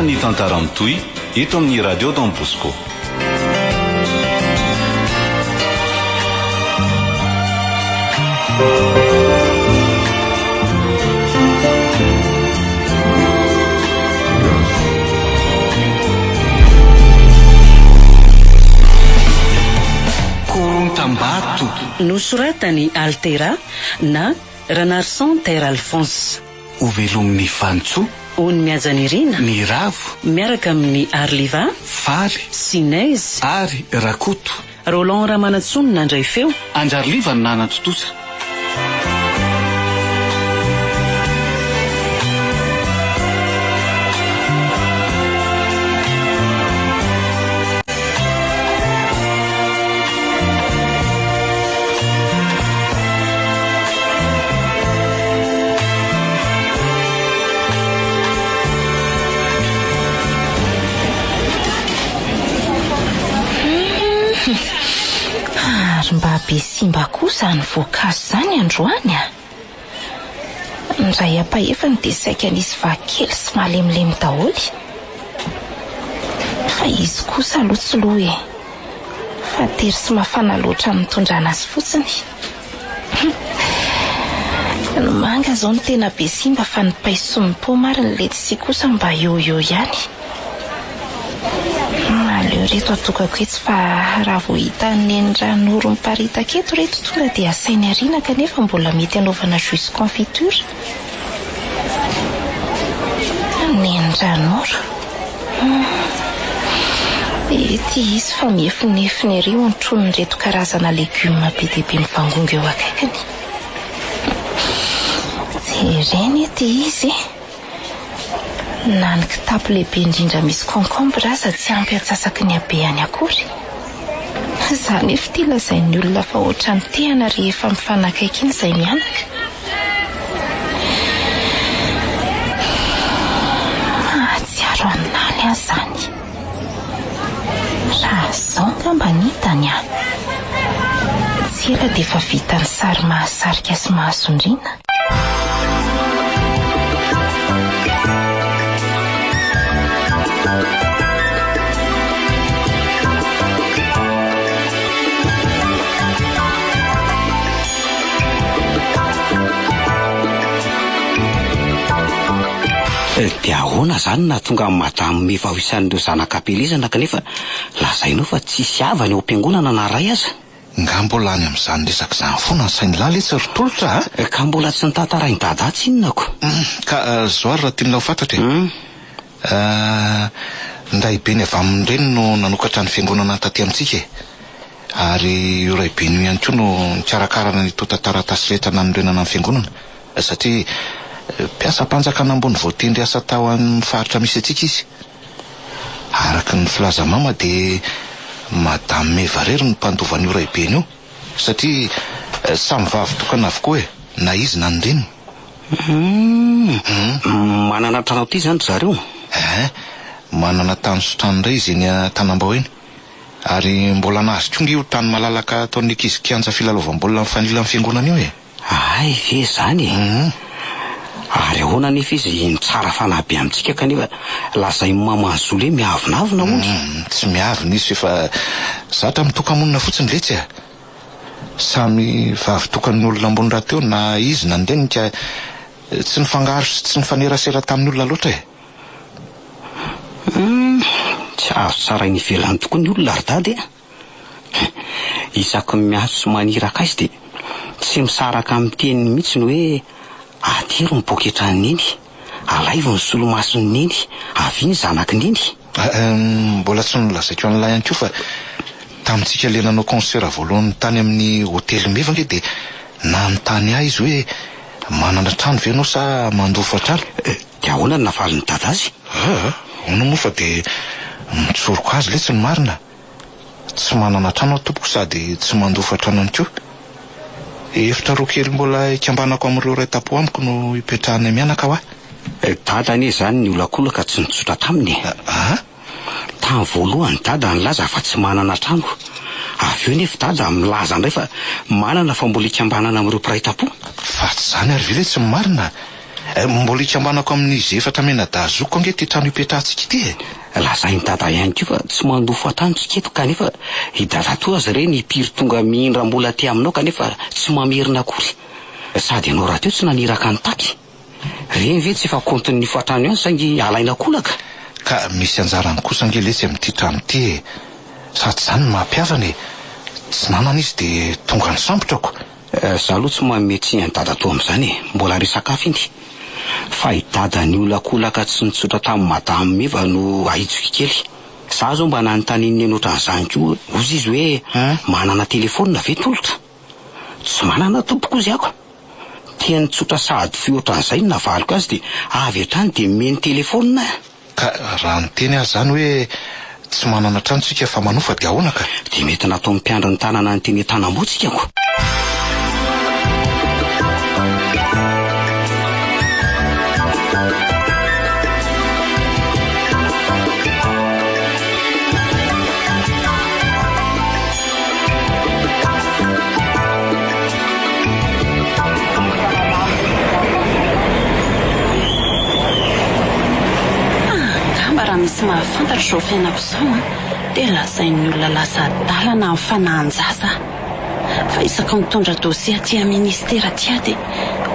ny tantara mitohy eto amin'ny radio Don Bosco. Korontambato nosoratany Altera na Renarson Ter Alphonse. Ovelom'ny Fantso Ony miajanirina ny Ravo miaraka amin'ny Arliva Faly Sinez ary Rakoto. Roland Ramanatsony nandray feo. Anjarliva ny nanatotosa. Mba be simba kosa ny voankazo zany androany a. Ndray ampahefany dia saika nisy vakely sy malemilemy daholy. Fa izy kosa aloha tsy loha e. Fa tery sy mafana loatra mitondrana azy fotsiny. Ny manga zao ny tena be simba fa ny paiso sy ny poma ary ny letisia kosa mba eo ihany. Aleo reto atokako eto fa raha vao hita nendrano miparitaka eto reto tonga dia asainy ariana kanefa mbola mety anaovana jus confiture. Nendrano ety izy fa miefinefiny ery ontroniny reto karazana legioma be dia be mivangongo eo akaikany. Jereny ety izy na ny kitapo lehibe indrindra misy concombre aza tsy ampy atsasaky ny habeany akory. Zany efa tia lazain'ny olona fa ohatrany tehana rehefa mifanakaiky iny izay mianaka. Tsiaro analy azy zany. Raha zao ngamba nitany a. Tsy ela dia efa vita ny sary mahasarika sy mahasondriana. Dia ahoana zany na tonga madamo mevao isan'ireo zanak'ampelezana kanefa lazainao fa tsisy avany ao am-piangonana na ray aza. Nga mbola any amin'izany resaka izany foana ny sainy laly tsy rotolotra ka mbola tsy nitantarainy dada tsinonako. Ka zoary raha tianao fantatra nday be ny avy amin'ny reny no nanokatra ny fiangonana taty amintsika ary io ray be ny ihany koa no nitsarakarana ny tota-taratasy rehetra nanorenana amin'ny fiangonana satria mpiasa mpanjakana ambony voatendry asa tao amin'ny faritra misy atsika izy. Araky ny filazamama dia madame Mevarery ny mpandovan'io ray be io satria samy vavy tokana avokoa na izy na ny reniny. Manana trano ty zany zareo? Manana tany sotrano indray izy eny Tanambao eny ary mbola nahazo tonga io tany malalaka ataon'ny ankizy kianja filalaovam-baolina mifanila amin'ny fiangonana io Ay ve zany ary ahoana nefa izy ny tsara fanahy amintsika kanefa lazay mamahazolo miavinavina ony. Tsy miavina izy fa zatra mitoka-monina fotsiny letsy samy vavy tokan'ny olona ambony raha teo na izy na ndeny ka tsy nifangaro sy tsy nifanerasera tamin'ny olona loatra tsy azo tsara ny ivelany tokoa ny olona ardady isaky miazo sy maniraka izy dia tsy misaraka amin'ny teniny mihitsy ny hoe atero ny poketra ny neny alaivo ny solomasony neny avy ny zanaky neny. Mbola tsy nolazaiko an'ilay ihany koa fa tamintsika le nanao concert voalohany tany amin'ny hotely Mevanga dia nanontany ahy izy hoe manana trano ve ianao sa mandofa trano. Dia ahoana ny navaly ny dada azy? Ono moa fa dia mitsoroko azy le tsy ny marina. Tsy manana trano tompoko sady tsy mandofa trano ihany koa. Efitra roa kely mbola ikambanako amin'ireo ray tapo amiko no ipetrahany mianaka wa. Dada anie zany ny olakolaka tsy nitsotra taminy. Tany voalohany dada nilaza fa tsy manana trano. Avy eo nefa dada milaza indray fa manana fa mbola ikambanana amin'ireo mpiray tapo. Fa tsy zany ary vile tsy marina. Mbola itsambanako amin'izy efatra menadazoko ange ty trano ipetrahantsika ity Lazainy dada ihany ko fa tsy mandofo atantsika eto kanefa hidada toa azy reny piry tonga mihindram-bola ty aminao kanefa tsy mamerina akory. Sady ianao raha teo tsy naniraka ny taky. Reny ve tsy efa kontin'ny foatrano ihany saingy alaina kolaka. Ka misy anjarany kosa ange letsy amin'ity trano ity sady zany mampiavany tsy nanana izy de tonga ny sambotrako. Zaho aloha tsy mametsy ny dada toa amin'izany mbola resakafo iny. Fa i dada ny olakolaka tsy nitsotra tamin'ny madamo meva no ahitsoko kely. Zaho zao mba nanontaniany enotra an'izany koa ozy izy hoe manana telefônina ve tolotra. Tsy manana tompoko izy ako. Tia nitsotra sahady fiotra an'izay no navaliko azy de avy hatrany de meny telefônina. Ka raha niteny azy zany hoe tsy manana trano tsika fa manofa de ahoana ka? De mety natao mpiandro ny tanana ny teny Tanambotsika ko. Misy mahafantatra zao fiainako zao dia lazain'ny olona lasa adalana amin'ny fanahan-jaza. Fa isaka mitondra dosia aty amin'ny ministera aty dia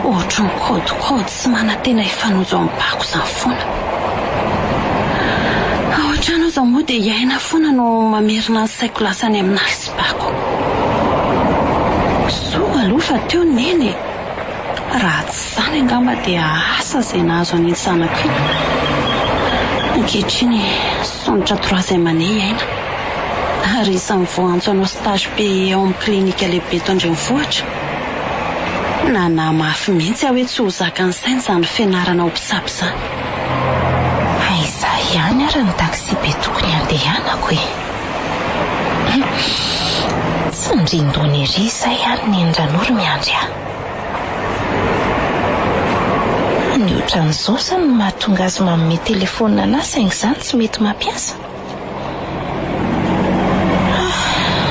ohatra ny kôdikôdy sy manantena ifanojo amin'ny bako izany foana. Ao an-trano aza moa dia iaina foana no mamerina ny saiko lasa any aminahy sy bako. Soa aloha fa teo neny. Raha tsy izany angamba dia asa izay nahazo an'iny zanako iny. Ankehitriny sonitra troisième année iaina. Ary isan'ny voanjo anao stage be ao amin'ny klinika lehibe eto Andrenivohitra. Nanamafy mihitsy aho hoe tsy ho zakan'ny saina izany fianarana ao mpisapy izany. Aiza ihany ary ny taksi be tokony andehanako e. Tsy ndrindony ery izay ihany ny Indranoro miandry ahy. Ny ohatran'izao zany no mahatonga azy manome telefônina anahy saingy izany tsy mety mampiasa.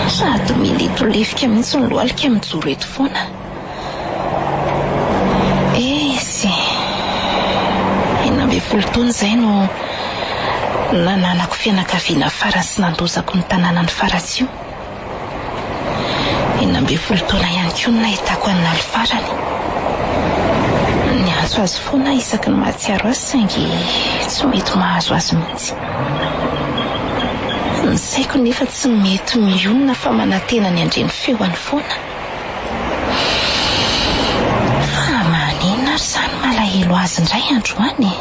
Sady militolefika mihitsy ny lohalika mijoro eto foana. Esy 12 taona izay no nananako fianakaviana farany sy nandozako ny tanàna ny faratsio. 12 taona ihany koa no nahitako any Nalifarany. Ny azo azy foana isaky ny mahatsiaro azy saingy tsy mety mahazo azy mihitsy. Ny saiko nefa tsy mety mionona fa manantena ny andreny feoany foana. Fa maninona ary izany malahelo azy indray androany.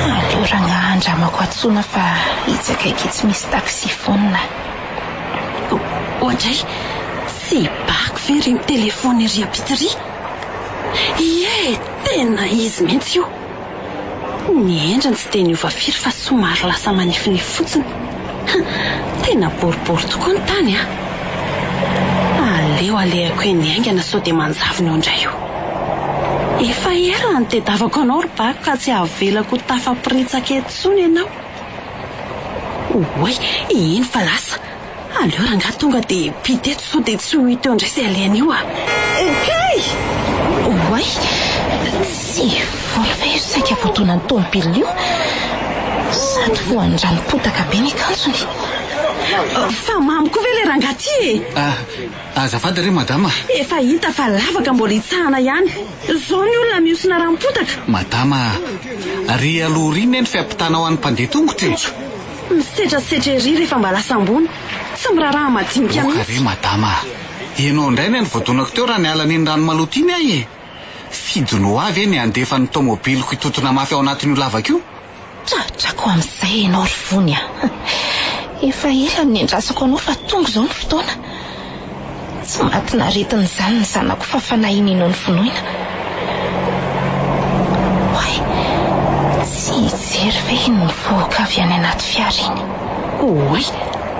Aleo ranga andramako atsoina fa hitsakaiky tsy misy taksi foana. Ohatray sy bako very ny telefôny ery apitry. Tena izy mihitsy io. Ny endriny tsy dia niova firy fa somary lasa manifinify fotsiny. Tena boribory tokoa ny tany a. Aleo alehako eny aingana sao dia manjavona eo indray io. Efa ela ny tedavako anao ry bako ka tsy avelako tafapiritsaka etsony ianao. Oay, iny fa lasa. Aleo ranga tonga dia piteto sao dia tsy ho hita eo indray sy alehany io a. Kay! Oay, sy vola fa io saika voatonany tômobila io. Sady voandranom-potaka be ny akanjony. Fa mamiko ve le ranga ty e? Azafady re madama. Efa hita fa lavaka mbola hitsahana ihany. Zao ny olona miosina ranom-potaka. Madama, ry aloha ry neny fiampitana ho an'ny mpandeha tongotra. Misetrasetra ery rehefa mba lasa ambony. Tsy miraraha madinika mihitsy. Oka re madama, ianao indray ny voadonako teo raha niala neny rano malotiny ahy e. Fidino avy ny andefa ny tômôbiliko hitotona mafy ao anatin'io lavaka io. Tratrako amin'izay ianao ry vony a. Efa ela ny endrasako anao fa tonga izao ny fotoana. Tsy mahatina-retiny izany ny zanako fa fanahiny inao ny finoina. Oay, tsy hijery ve iny mivoaka avy any anaty fiara iny. Oay,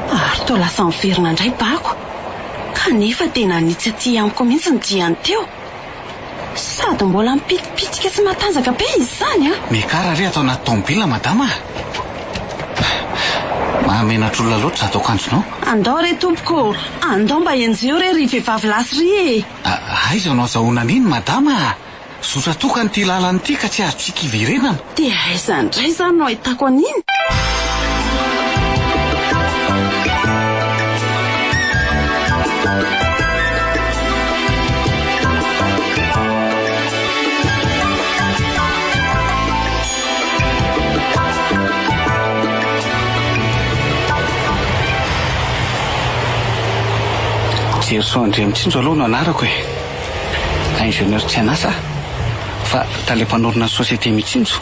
ary toa lasa miverina indray bako. Kanefa tena nitsy aty amiko mihitsy ny diany teo. Sady mbola mipitipitika tsy matanjaka be izy izany a. Mekara re atao anaty tômobila madama. Mahamenatra olona loatra zato akanjonao. Andao re tompoko, andao mba enjeo re ry vehivavy lasy ry e. Aiza no azahoana an'iny madama. Zotra toka n'ity lalanyity ka tsy azontsika iverenana. dia aiza indray izany no ahitako an'iny. Jery Soandria Mitsinjo aloha no anarako e. Ingénieur tsy anasa fa talempanorona ny société Mitsinjo.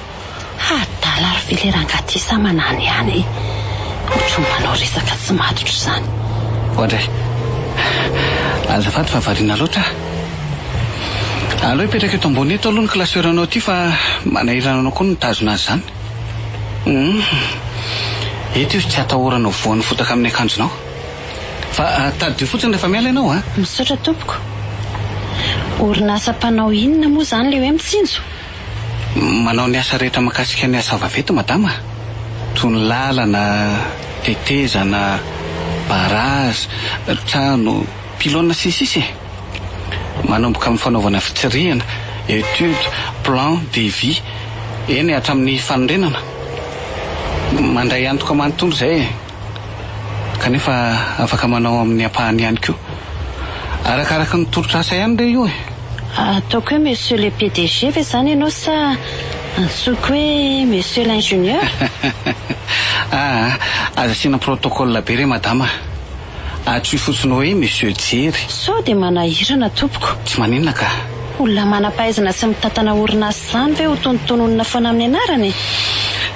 Adala ary veleranga-ty sa manany ihany ohatry ny manao resaka tsy matotro izany. Ohatray azafady fa variana loatra. Aleo hipetraka eto ambony eto aloha ny klaseuranao ty fa manahirana anao koa no mitazona azy zany. Eto io tsy atahoranao voan'ny fotaka amin'ny akanjonao. Fa tadio fotsiny rehefa miala ianao a. Misaotra tompoko. Orinasa mpanao inona moa zany le hoe Mitsinjo? Manao ny asa rehetra makasika ny asa vaventy madama. Toy ny lalana, tetezana, barazy, trano, pilona sisisy. Manomboka amin'ny fanaovana fitsirihana, étude, plan, devis, eny hatramin'ny fanorenana. Mandray antoka manontolo izay kanefa afaka manao amin'ny ampahany ihany koa. Arakaraka ny tolotra asa ihany re io e. Ataoko hoe monsieur le PDG ve zany ianao sa antsoiko hoe monsieur l'ingénieur? Aza asiana protocole be re madama. Atsoy fotsiny hoe monsieur Jery. Sao dia manahirana tompoko. Tsy maninona ka. Olona manam-pahaizana sy mitantana orinasa zany ve ho tonontononina foana amin'ny anarany?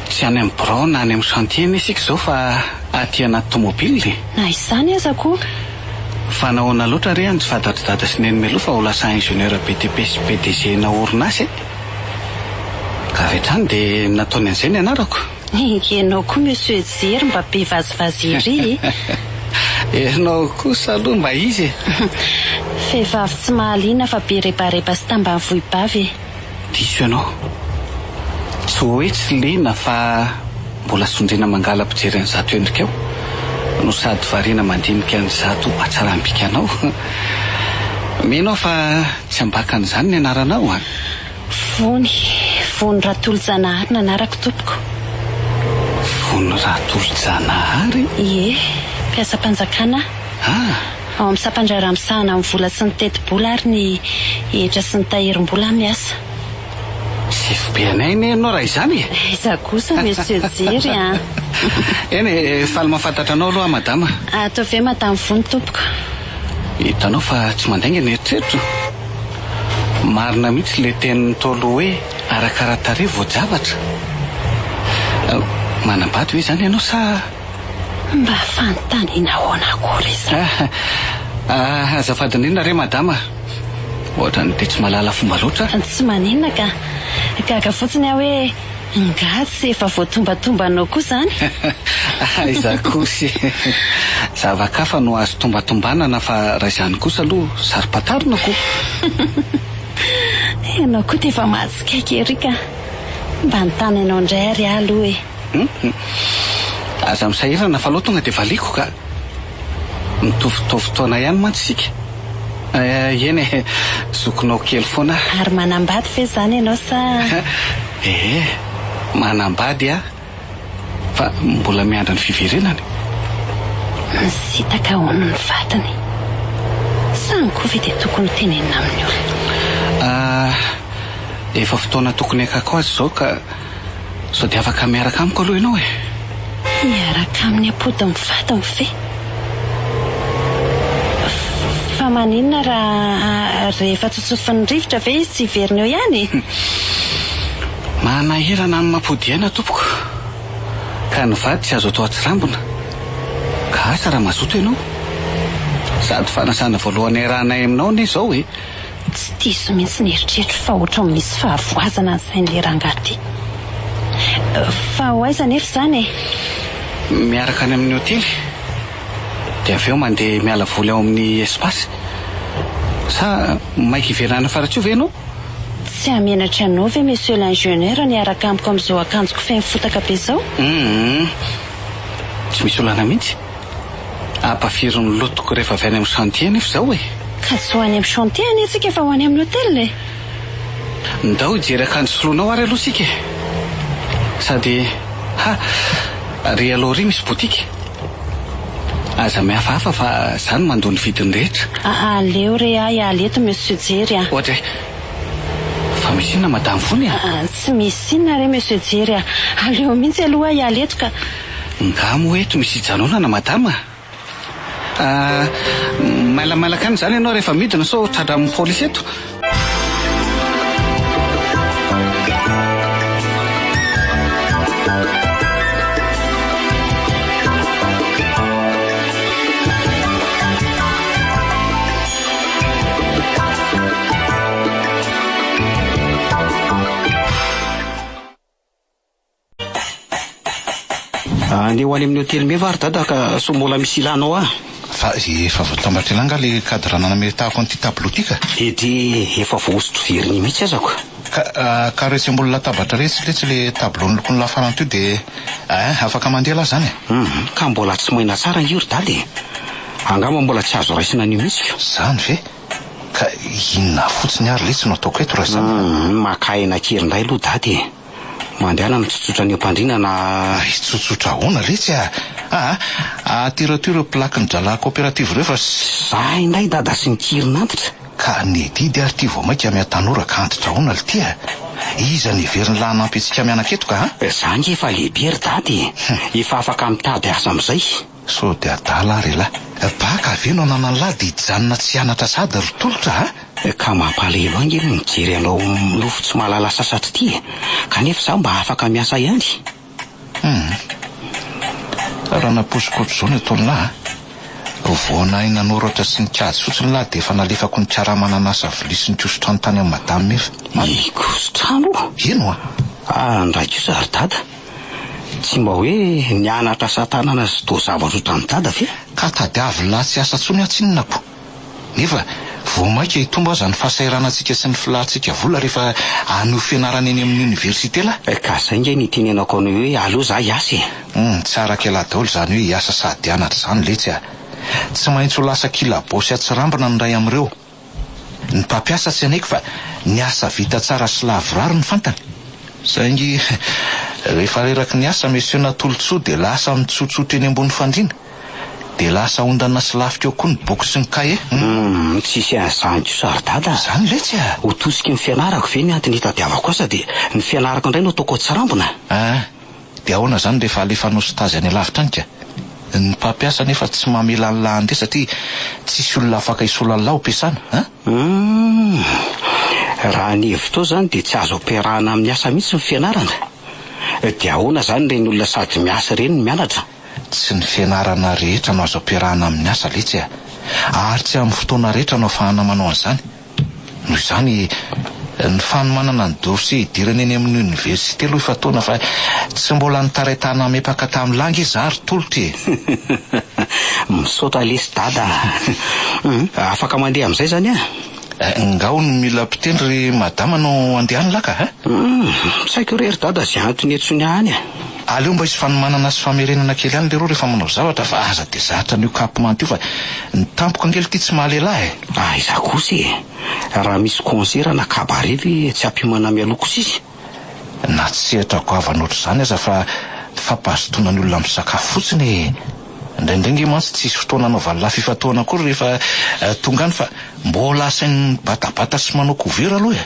Tsy any amin'ny birao na any amin'ny chantier ny isika izao fa aty anaty tomobily. Na izany aza koa. Fa nahoana loatra re any tsy fadadadada sy neny meloa fa ho lasa ingénieur BTP sy PDG na orinasa. Ka rehetrany dia nataony an'izay ny anarako. Ianao koa monsieur Jery mba be vazivazy ery. Ianao kosa aloha mba izy. Vehivavy tsy mahaliana fa be rebareba sy tambany vohibavy. Diso ianao. Tsy hoe tsy liana fa mbola sondrina mangala mpijery an'izato endrika eo. No sady variana mandinika an'izato atsarambika anao. Menao fa tsy ambaka an'izany ny anaranao a. Vony Ratolo-Janahary nanarako tompoko. Vony Ratolo-Janahary? Ie, mpiasa-panjakana. Ao amin'ny sampandrara-misahana amin'ny vola sy ny teti-bola ary ny hetra sy ny tahirim-bola miasa. Sy be anay ny ianao raha izany. Aiza kosa monsieur Jery a. Eny faly mahafantatra anao aloha madama. Atao ve madame Vony tompoko? Hitanao fa tsy mandainga ny eritreritro. Marina mihitsy le tenin'ny Ntaolo hoe arakaratarehy voajavatra. Manambady hoe zany ianao sa mba fanontaniana ahoana akory izany? Azafady indrindra re madama. Ohatra ny dia tsy mahalala fomba loatra. Tsy maninona ka. Gaga fotsiny aho hoe ngatsy efa voatombatombanao koa zany. Aiza kosa. Zavakafa no azo tombatombanana fa raha izany kosa aloha sarim-patarina koa. Ianao koa dia efa mahatsikaiky ery ka. Mba nitany ianao indray ary aho aloha e. Aza misahirana fa aloha tonga dia valiako ka. Mitovitovy taona ihany mantsy isika. Eny zokinao kely foana. Ary manambady ve zany ianao sa? Manambady a fa mbola miandra ny fiverenany. Misitaka hono ny vatany. Sany koa ve dia tokony tenenina amin'ny olona? Efa fotoana tokony akako azy izao ka sao dia afaka miaraka amiko aloha ianao e. Miaraka amin'ny apodiny vatany ve? Fa maninona raha rehefa tsotsofin'ny rivotra ve izy tsy iverineo ihany? Manahirana amin'ny mampodiana tompoko. Ka ny vady tsy azo atao atsirambona. Ka asa raha mazoto ianao. Sady fanasana voalohany rahanay aminao ne izao e. Tsy diso mihitsy ny eritreritro fa ohatra misy fahavoazana n'izay rangaty. Fa ho aiza nefa izany e? Miaraka any amin'ny hotely. Dia avy eo mandeha miala voly ao amin'ny espace. Sa maika iverana faratso ve ianao? Tsy hamenatra anao ve monsieur l'ingénieur niaraka amiko amin'izao akanjoko feno fotaka be izao? Tsy misy olana mihitsy. Ampafiry ny lotoko rehefa avy any amin'ny chantier nefa izao e. Tsy ho any amin'ny chantier any antsika fa ho any amin'ny hôtel e. Ndao jery akanjo soloanao ary aloha sika. Sady ry aloha ry misy botika. Aza mihafahafa fa zany mandony vidiny rehetra. Aleo re aleto monsieur Jery a. Ohatra fa misy inona madame fony a? Tsy misy inona re monsieur Jery a. Aleo mihitsy aloha aleto ka. Ngamo eto misy ijanonana madama. Malamalaka any zany ianao rehefa midina so tratra amin'ny polisy eto. Ny ho any amin'ny hôtely mevary dada ka so mbola misy ilanao fa efa voatambatra ilanga le cadre nametahako an'ity tableau ity ka. Edy efa voasotro veriny mihitsy azako. Ka resy mbola latabatra retsy le tableau nilokony lafarany teo de afaka mandeha la zany. Ka mbola tsy maina tsara io ry dady. Angamba mbola tsy azo raisina an'io mihitsy. Zany ve? Ka inona fotsiny ary le tsy no ataoko eto raha zany. Makaina kely indray aloha dady. Mandehana mitsotsotra ny ampandrinana. Tsotsotra ahoana retsy atyratiro plaque ny drala coopérative reo fa za indray dada sy ny kirinantitra. Ka ny didy ary ty vao maika miatanora ka antitra ahoana le ty iza ny veriny lanampitsika mianaketo ka za nge efa lehibe ry dady. Efa afaka mitady asa am'izay. So de adala ary la baka aveno anana lahy de hijanona tsy anatra sady ry tolotra ka mampalahelo ange mijery anao milofo tsy mahalala sasatra ty kanefa za mba afaka miasa ihany. raha naposikotra zao ny ataony lahy voana nanoratra sy ny kajy fotsiny lahy de efa nalefako ny tsara mananasa vilisy ny kosotrano tany amin'ny madame efa. Kosotrano? Ino ndraiky io zary dada. Tsy mba hoe nianatra satanana sy do zavatra otrany dada ve? Ka tadiavy lahy tsy asa tsony atsinonako. Nefa vao maika hitomba aza ny fahasairanantsika sy ny filahintsika vola rehefa ano fianarana eny amin'ny université la. Ka zay nge nitenenako anao hoe aloha za hiasa. Tsara kela daholo zany hoe hiasa sady anatra zany letsy tsy maintsy ho lasa kilabosy atsirambina ny ray am'ireo. Ny mpampiasa tsy anaiky fa ny asa vita tsara sy lavorary ny fantany. Saingy rehefa reraky ny asa monsieur natolotsoa de lasa mitsotsotra eny ambony fandriana de lasa ondana sy lafika eo koa ny boky sy ny kahe. Tsisy an'izany ko sary dada. Zany letsy ho tosiky ny fianarako ve ny antony hitadiavako asa de ny fianarako indray no ataoko atsirambina. De ahoana zany rehefa alefanao stazy any alavitra any ka. Ny mpampiasa nefa tsy mamela ny lahande satria tsisy olona afaka isola ny lahy ampiasana. Raha ny hevitro zany de tsy azo ampiarahana amin'ny asa mihitsy ny fianarana. De ahoana zany reny olona sady miasa reny ny mianatra? Tsy ny fianarana rehetra no azo ampiarahana amin'ny asa letsy ary tsy amin'ny fotoana rehetra no ahafahana manao an'izany. Noho izany ny fanomanana ny dossier idirana eny amin'ny université aloha efa taona fa tsy mbola nitaraitana mepaka tamin'ny langy izy ary tolotra misaotra lesy dada. Afaka mandeha amin'izay zany ngao ny mila mpitendry madama no andehany laka saiko rery dada zay antony etsony any aleo mba isy fanomanana sy famerenana kely any lereo rehefa manao zavatra fa aza de zatra n'io kapomanty io fa ny tampoka angely ty tsy mahalehilahy iza kosa raha misy concert na kabarevy tsy ampimana mialoko sisy na tsy sehatra goavana oatra zany aza fa fampahazotoana ny olona misakafo fotsiny ndraindray mantsy tsisy fotoana anaovana lafifatoana kory rehefa tonga any fa mbola asainy batabata sy manao couvert aloha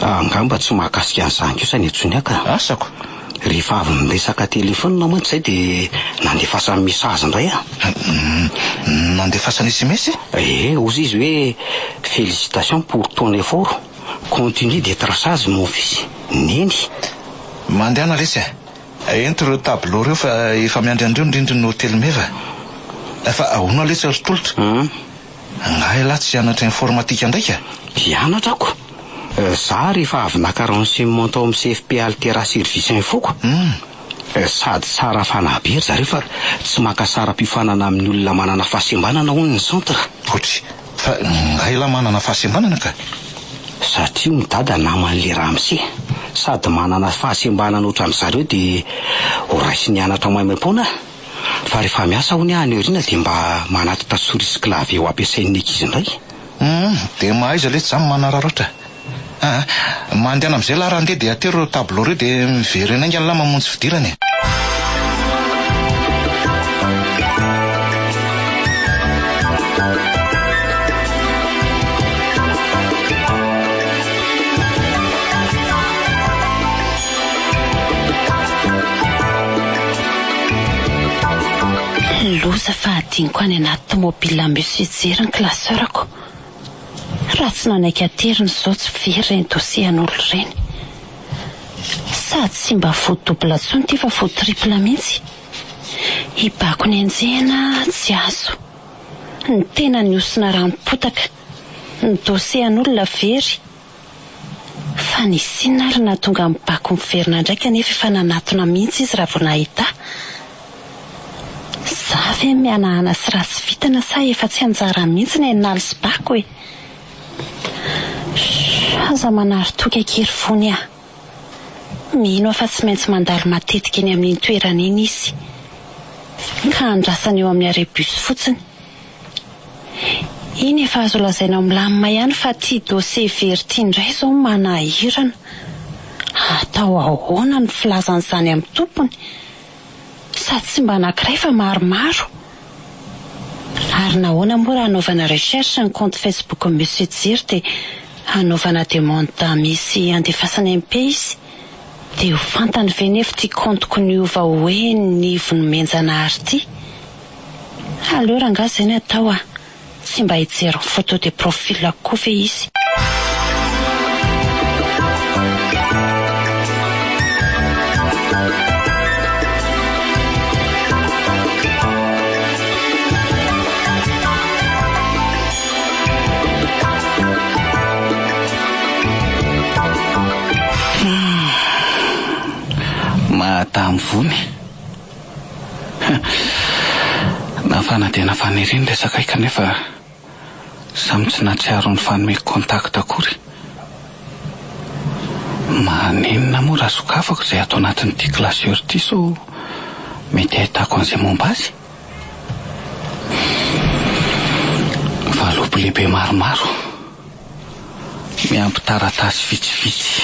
angamba tsy mahakasika an'izany kosa ny etsony aka asako rehefa avy miresaka telefônina mantsy zay de nandefasany message indray nandefasany SMS ozy izy hoe félicitations pour ton effort continue d'être sage mon fils neny mandehana lesy ento reo tableau reo fa efa miandriandreo ndrindry ny hôtely meva fa ahoana lesy ry tolotra ngahy lahy tsy hianatra informatika ndraika hianatra ako za rehefa avy naka renseignement tao amin'ny CFP altera service infoko sady tsara fanabery zareo fa tsy makasara mpifanana amin'ny olona manana fahasembanana hono ny centre otry fa ngahy lahy manana fahasembanana ka satria ny dada naman'le ramse sady manana fahasembanana ohatran'ny zareo de ho raisy nianatra maimaimpona fa rehefa miasa hony any oriana dia mba manatitra sorisy klavy eo ampiasain'ny ankizy indray. Dia mahaiza letsy zany manararaotra. Mandehana amin'izay laha raha andeha dia atero ireo tableau ireo dia miverena aingana lahy mamonjy fidirana e. Loza fahadiniko any anaty tomobila misejery ny klaseurako. Raha tsy nanaiky ateriny izao tsy very reny dosian'olo ireny. Sady tsy mba voadobla tsony ty fa voatripla mihitsy. Hibako ny anjehana tsy azo. Ny tena niosina ranom-potaka. Ny dosian'olona very. Fa ny sinina ary nahatonga mibako miverina ndraika nefa efa nanatona mihitsy izy raha vao nahita. Za ve mianahana sy raha tsy vitana sa efa tsy anjara mihitsy ny naly sy bako e. Aza manary toka kery fony aho. Mino afa tsy maintsy mandalo matetika eny amin'ny toerana iny izy. Ka andrasany eo amin'ny arebus fotsiny. Iny efa azo lazaina milamina ihany fa ty dossier very ty indray izao manahirana. Atao ahoana ny filazan'izany amin'ny tompony. Sady tsy mba anankiray fa maromaro. Ary nahoana moa raha anaovana recherche ny compte Facebook Monsieur Jiro dia anaovana demande misy andefasany MP izy. Dia ho fantany ve nefa ty compteko niova hoe nivo nomenjana ary ty. Aleo rangaha izay ny atao tsy mba hijery photo de profil koa ve izy. Madame Vony. Nafana dia nafana ery ny resaka kanefa samy tsy nahatsiaro ny fanomeko contact akory. Maninona moa raha sokafako izay atao anatin'ity klaseur ity so mety ahitako an'izay momba azy. Valopy lehibe maromaro miampy taratasy vitsivitsy.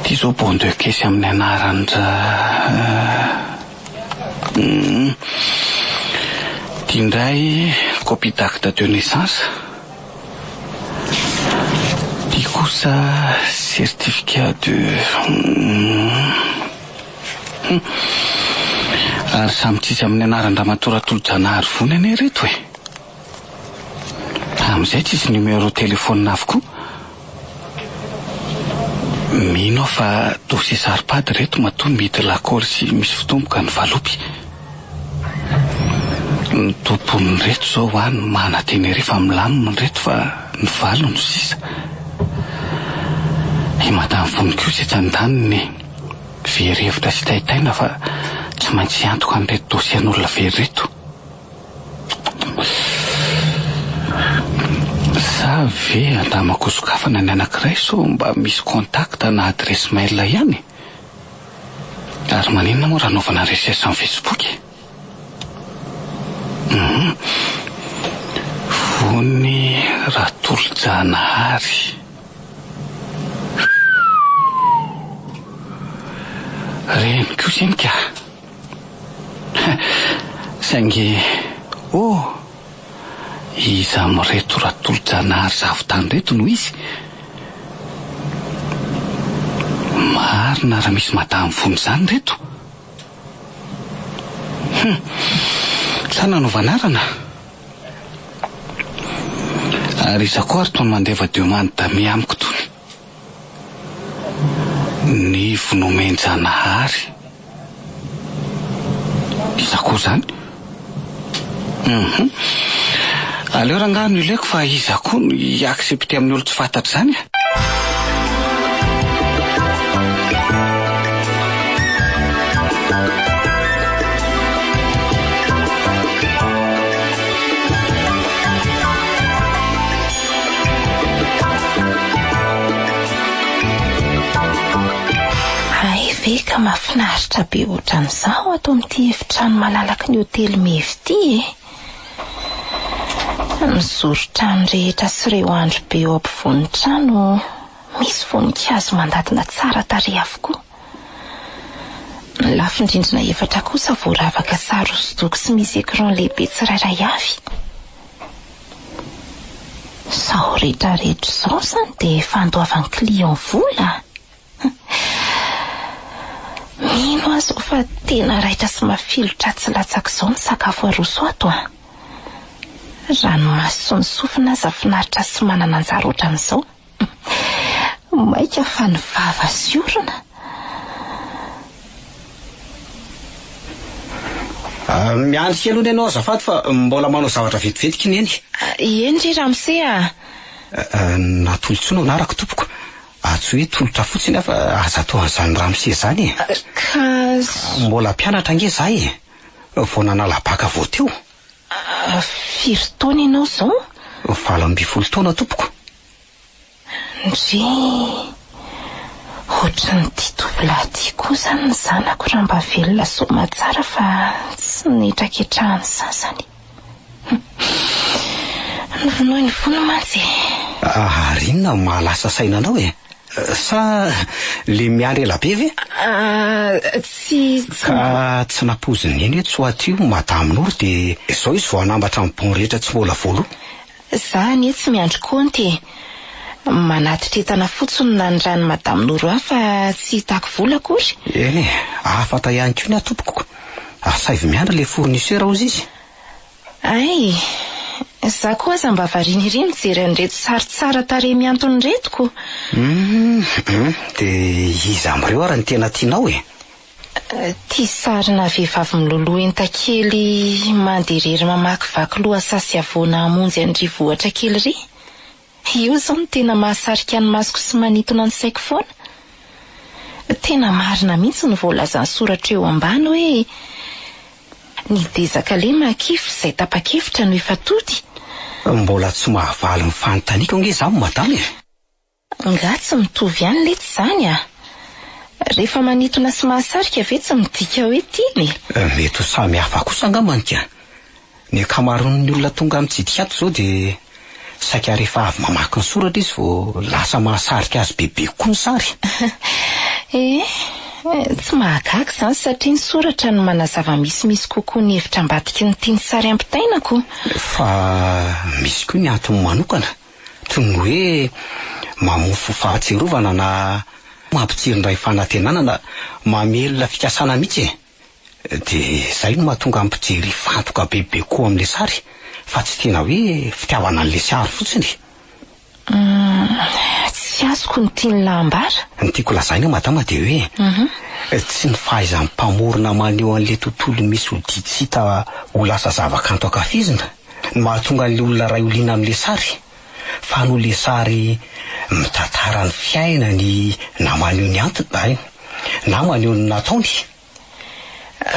Ty zao bon de caisse amin'ny anarandra. Ty indray copie d'acte de naissance. Ty kosa certificat de ary samy tsisy amin'ny anarandra matoratolo-janahary vony ane reto e. Amin'izay tsisy numéro téléphone avokoa. Mino fa dossier saripady reto matoa mety lakôry sy misy fitomboka ny valopy. Ny tompony reto zao any manateny rehefa milamina reto fa ny valo no sisa. Madame Vony koa izay tsandaniny very hevitra sy taitaina fa tsy maintsy antoka an'ireto dosian'olona very reto. Sa ve andamako sokafana ny anankiray so mba misy contact na adresse mail ihany. Ary maninona moa raha anaovana recherche amin'ny Facebook e. Vony Ratolo-Janahary. Reniko izany ka. Saingy iza mireto Ratolo-Janahary zavotany reto no izy. Marina raha misy Madame Vony izany reto. Sa nanaovana arana. Ary iza koa ary tony mandeva demande dame amiko tony. Nivo nomen-Janahary. Iza koa zany. Aleo rangaha no ileko fa iza koa no i-accepté amin'ny olo tsy fantatra zany. Ay ve ka mahafinaritra be ohatran'izao ato amin'ity efitrano malalaka ny hotely mevy ity Ny zoro-trano rehetra sy ireo andro be eo ampovoan'ny trano misy voninkazo mandadina tsara tarehy avokoa. Ny lafin-drindrina efatra kosa voaravaka sary hosodoko sy misy écran lehibe tsirairay avy. Sao rehetrarehetra izao zany dia fandoavan'ny client vola. Mino azo fa tena raitra sy mafilotra tsy latsaka izao ny sakafo aroso ato Ranomasy sy ny sofina aza finaritra sy manana anjara ohatran'izao. Maika fa ny vava sy orona. Miandry kely aloha ianao azafady fa mbola manao zavatra vetivetika iny eny. Eny ry Ramsey natolotsonao narako tompoko. Tsy hoe tolotra fotsiny fa aza atao an'izany Ramsey zany. Ka Mbola mpianatra nge zahay. Vao nanala baka vao teo. firy taona ianao izao? 12 taona tompoko. Ndry ohatran'ity tovolahy ity koa zany ny zanako raha mba velona soma tsara fa tsy nitraketrahany sasany. Novonoy ny vono mantsy. Rinona mahalasa sainanao sa le miandry ela be ve? Tsy Ka tsy napoziny eny tsy ho atio madame Noro dia izao izy vao anambatra amin'ny bon rehetra tsy mbola volo. Zany tsy miandry konty. Manatitra entana fotsiny na ny rano madame Noro fa tsy hitako vola akory. Eny afata ihany koa ny atompoko. Saivy miandry le fournisseur ozy izy. Ay, za koa aza mba variniriny mijery an'ireto sary tsara tarehy miantony retiko. Dia iza amin'ireo ary ny tena tianao Tia sarina vehivavy miloloha entan-kely manderery mamakivaky loha sasy avoana hamonjy andrivohatra kely ry. Io zao no tena mahasarika ny masoko sy manitona ny saiko foana. Tena marina mihitsy ny voalazany soratra eo ambany hoe ny dezaka le makify izay tapa-kevitra no efa tody. Mbola tsy mahavaly mifanontaniako nge zaho madame. Nga tsy mitovy ihany lety zany Rehefa manitona sy mahasarika ve tsy midika hoe tiany? Mety ho samy hafa kosa angambany ka. Ny akamaroan'ny olona tonga mitsidika ato zao dia saika rehefa avy mamaky ny soratra izy vao lasa mahasarika azy bebe koa ny sary. Tsy mahagaga zany satria ny soratra no manazava misimisy kokoa ny hevitra ambadiky ny tiany sary ampitainako. Fa misy koa ny antony manokana toy ny hoe mamofo fahatserovana na mampitsiry ny ray fanantenana na mamelona fikasana mihitsy dia izay no mahatonga ampijery fantoka bebe koa amin'le sary fa tsy tena hoe fitiavana an'le sary fotsiny. Tsy azoko ny tiany lahambara. Ny tiako lazaina madama dia hoe tsy ny fahaizan'ny mpamorona maneho an'le tontolo misy hoditsita ho lasa zavakanto ankafizina ny mahatonga an'le olona ray oliana amin'le sary fa no le sary mitantara ny fiainany na maneho ny antony na maneho ny nataony.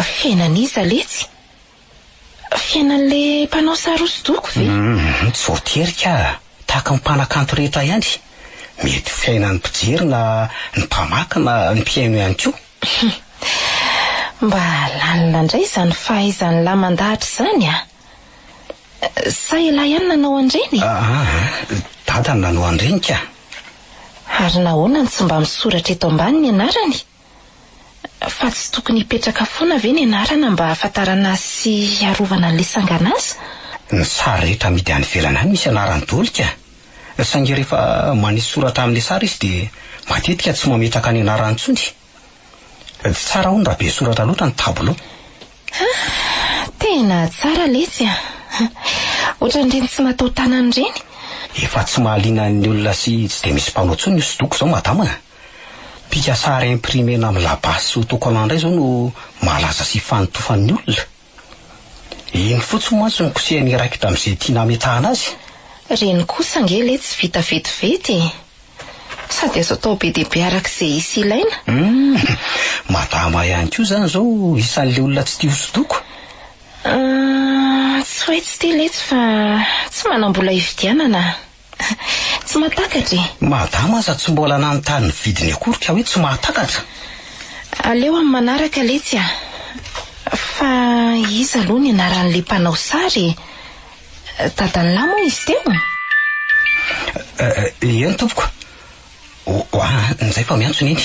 Fiainan'iza letsy? Fiainan'le mpanao sary hosodoko ve? Tsy voaterika tahaka ny mpanakanto rehetra ihany. Mety fiainan'ny mpijery na ny mpamaka na ny mpiaino ihany koa. Mba lalina indray izany fahaizan'ny lahy mandahatra izany Sa ela ihany nanao andreny? Dada no nanao andreny ka. Ary nahoana ny tsy mba misoratra eto ambany ny anarany? Fa tsy tokony hipetraka foana ve ny anarana mba ahafantarana sy arovana an'le sanganaza? Ny sary rehetra amidy any ivelany any misy anarany daholo ka. Saingy rehefa manisy soratra amin'le sary izy dia matetika tsy mametraka ny anarany intsony. Tsara hono raha be soratra loatra ny tableau. Tena tsara letsy ohatran'ireny tsy natao tanany ireny. Efa tsy mahaliana ny olona sy tsy dia misy mpanao intsony hosodoko izao madama. Pika sary imprimena amin'ny labasy sy autocollant indray izao no mahalaza sy fanotofan'ny olona. Iny fotsiny mantsy ny kosehany raikitra amin'izay tiana hametahana azy. Reny kosa nge le tsy vita vetivety sady azo atao be dia be arak'izay isy ilaina. Madama ihany koa zany izao isan'le olona tsy tia hosodoko. Tsy hoe tsy tia letsy fa tsy manam-bola hividianana. Tsy mahatakatra. Madama aza tsy mbola nanontany ny vidiny akory ka hoe tsy mahatakatra. Aleo amin'ny manaraka Letsy fa iza aloha ny anaran'le mpanao sary? Dadan'lahy moa izy teo? Eny tompoko. Nizay fa miantsona iny.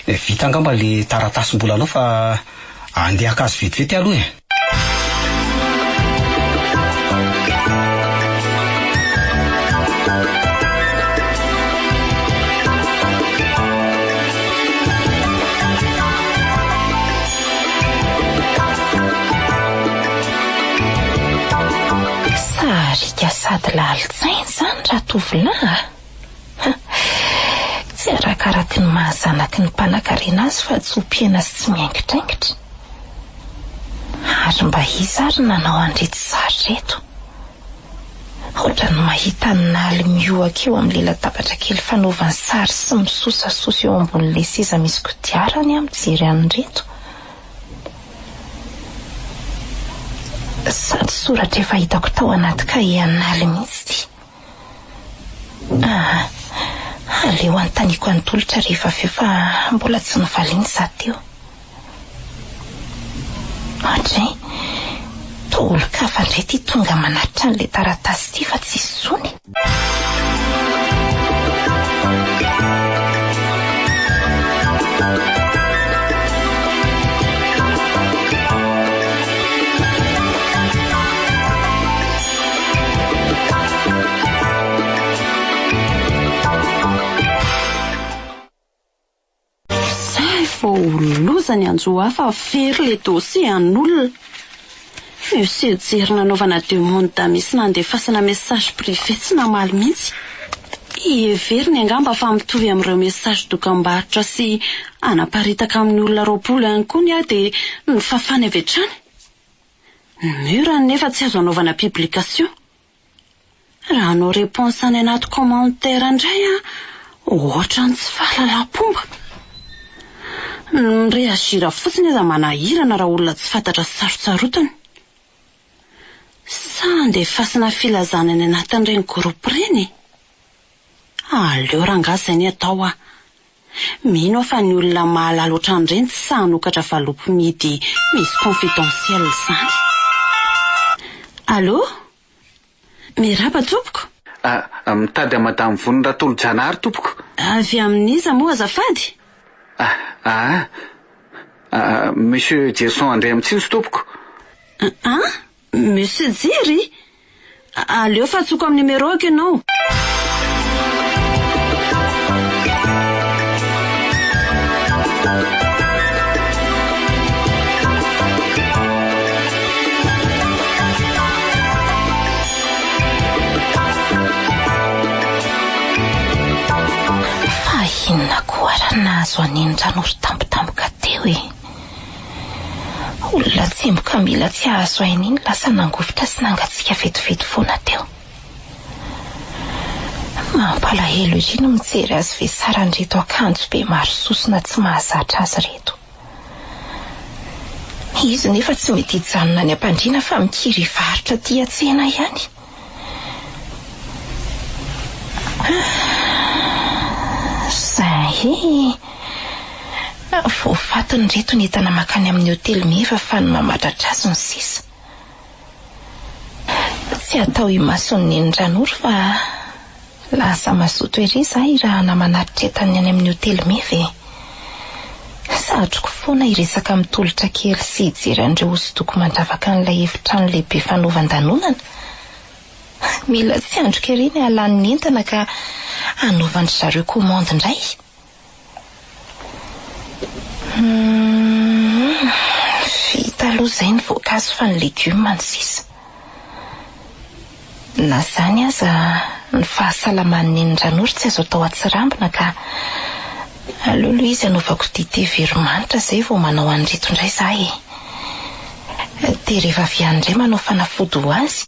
Vita angamba le taratasy-mbola anao fa andeha akazo vetivety aloha e. Sarika sady lalitsainy zany raha tovolahy. Tsy arakaraky ny mahazanaky ny mpanan-karena azy fa tsy ompiana sy tsy miaingitraingitra. Ary mba iza ary nanao andreto sary reto? Ohatra ny mahita ny naly mioaka eo amin'ny latabatra kely fanaovany sary sy misosasosa eo ambon'le seza misy kodiarany mijery an'ireto. Sady soratra efa hitako tao anaty kahie naly mihitsy. Aleo antaniko antolotra rehefa avy eo fa mbola tsy nivaliany za teo. Hatray, tolo-kafa indray ty tonga manatitra an'le taratasy ty fa tsy sony. Lozany anjo hafa very le dossier an'olona. Monsieur Jery nanaovana demande d'amisy nandefasana message privé tsy namaly mihitsy. Everiny angamba fa mitovy amin'ireo message dokam-barotra sy anaparitaka amin'ny olona roapolo ihany koa ny dia ny fafany avy hatrany. Mura nefa tsy azo anaovana publication. Raha anao réponse any anaty commentaire indray ohatra ny tsy fahalalam-pomba. Reagira fotsiny iza manahirana raha olona tsy fantatra sarotsaroatany. Sa andefasana filazana any anatin'ireny groupe ireny? Aleo rangazy ny atao mino fa ny olona mahalala ohatran'ireny tsy sa hanokatra valopy midy misy confidentiel zany. Allô? Miraba tompoko? Mitady madame Voninratolo-Janary tompoko. Avy amin'iza moa azafady? Monsieur Gerson André Amitsitsy tompoko. Monsieur Jery? Aleo fa atsoko amin'ny numéro ako ianao. Inona koa raha nahazo an'iny Ranoro tampotampoka teo e? Olona tsemboka mila tsy ahazo aina iny lasa nangovitra sy nangatsiaka vetivety foana teo. Mampalahelo izy no mijery azy ve sara an'ireto akanjo be maro sosona tsy mahazatra azy reto. Izy nefa tsy mety hijanona any am-pandriana fa mikiry varotra ty an-tsena ihany. Voafatiny reto ny entana makany amin'ny hotely meva fa ny mamatratra azy ny sisa. Tsy atao imason'ny ny Ranoro fa lasa mazoto ery izahay raha namanatitra entany any amin'ny hotely meva e. Satroko foana iresaka amin'ny tolotra kely sy hijeran'ireo hosodoko mandravaka an'ilay efitrano lehibe fanaovan-danonana. Mila tsy androka ery ny halan'ny entana ka anaovan'ny zareo komandy indray. Vita aloha izay ny voankazo fa ny legioma ny sisa. Na zany aza ny fahasalaman'ny ny Ranoro tsy azo atao atsirambina ka aloha izy anaovako dité veromanitra izay vao manao an'ireto indray izahay e. Dia rehefa avy any indray manao fanafody ho azy.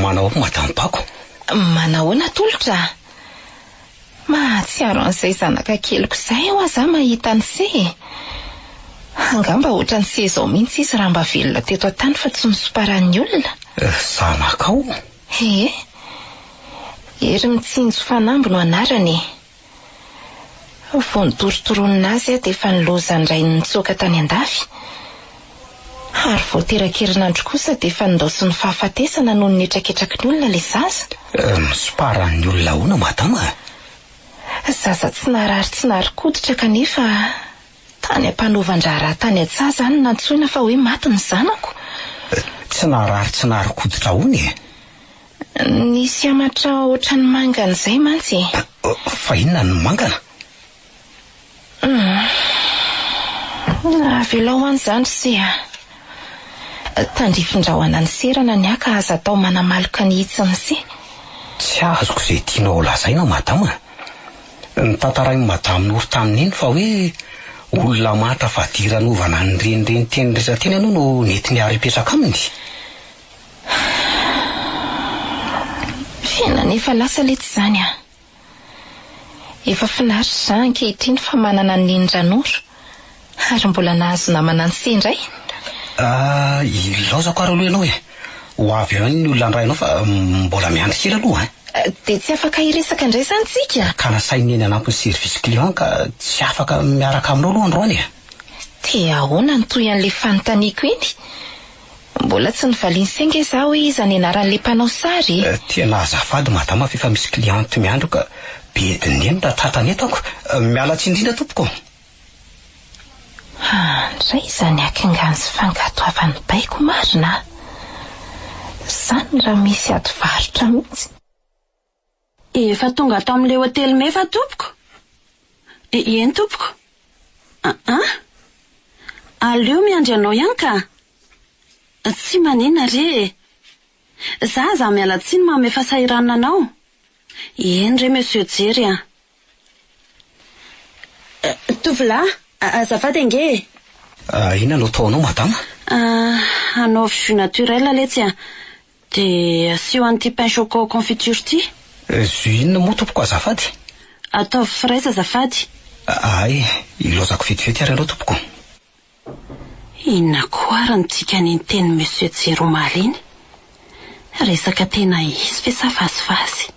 Manao matampako. Manao natolotra. Mahatsiaro mahatsiaro an'izay zanaka keliko izay ho aza mahita ny se. Angamba ohatra ny se izao mihitsy izy raha mba velona teto an-tany fa tsy misoparan'ny olona. Zanakao? Ery mitsinjo fanambo no anarany. Vao nidorotoroana azy dia efa nilozany iray nitsoaka tany an-davy. Ary vao terakerinandro kosa dia efa nindaosy ny fahafatesana noho ny etraketraky ny olona ilay zaza. Misoparan'ny olona ahoana madama? Zaza tsy narary tsy narikoditra kanefa tany ampanovan-draharaha tany an-tsaha izany nantsoina fa hoe maty ny zanako. Tsy narary tsy narikoditra ahoana? Nisy amatra ohatran'ny mangana izay mantsy. Fa inona ny mangana? Avelao an'izany se. Tandrifin-drahona ny serana ny aka aza atao manamaloka ny hitsiny se. Tsy azoko izay tianao lazaina madama. Nitantarainy madama Noro tamin'iny fa hoe olona mata fa diranovana ny renireny teny rehetra teny aloha no nety niary hipetraka aminy. Fena nefa lasa lety izany a. Efa finaritra izany ankehitriny fa manana ny Indranoro ary mbola nahazo namana ny se indray. Ilaozako ary aloha ianao ho avy eo ny olona andrainao fa mbola miandry kely aloha. Dia tsy afaka hiresaka indray izany tsika. Ka nasainy eny anampy ny service client ka tsy afaka miaraka aminao aloha androany. Dia ahoana ny toy an'ilay fanontaniako iny? Mbola tsy nivaliany senga izaho hoe iza ny anaran'ilay mpanao sary. Tena azafady madama fa efa misy client miandro ka be dineny raha tratany etako. Miala tsindrindra tompoko. Ndray izany akingany sy fangatoavan'ny baiko marina. Izany raha misy ady varotra mihitsy. Efa tonga ato amin'ilay hotely mefa tompoko? Eny tompoko? Aleo miandry anao ihany ka? Tsy manina re. Zaza miala tsiny mamy efa sahirana anao. Eny re monsieur Jery a. Tovolahy, azafady ange. Inona no ataonao madama? Anaovy jus naturel letsy a. Dia asio an'ity pain choco confiture ty. Jus inona moa tompoko azafady? Ataovy fraise azafady. Ay, ilaozako vetivety ary ianao tompoko. Inona koa ary ny dikany ny teny monsieur Jery omaly iny? Resaka tena izy fe sa vazivazy.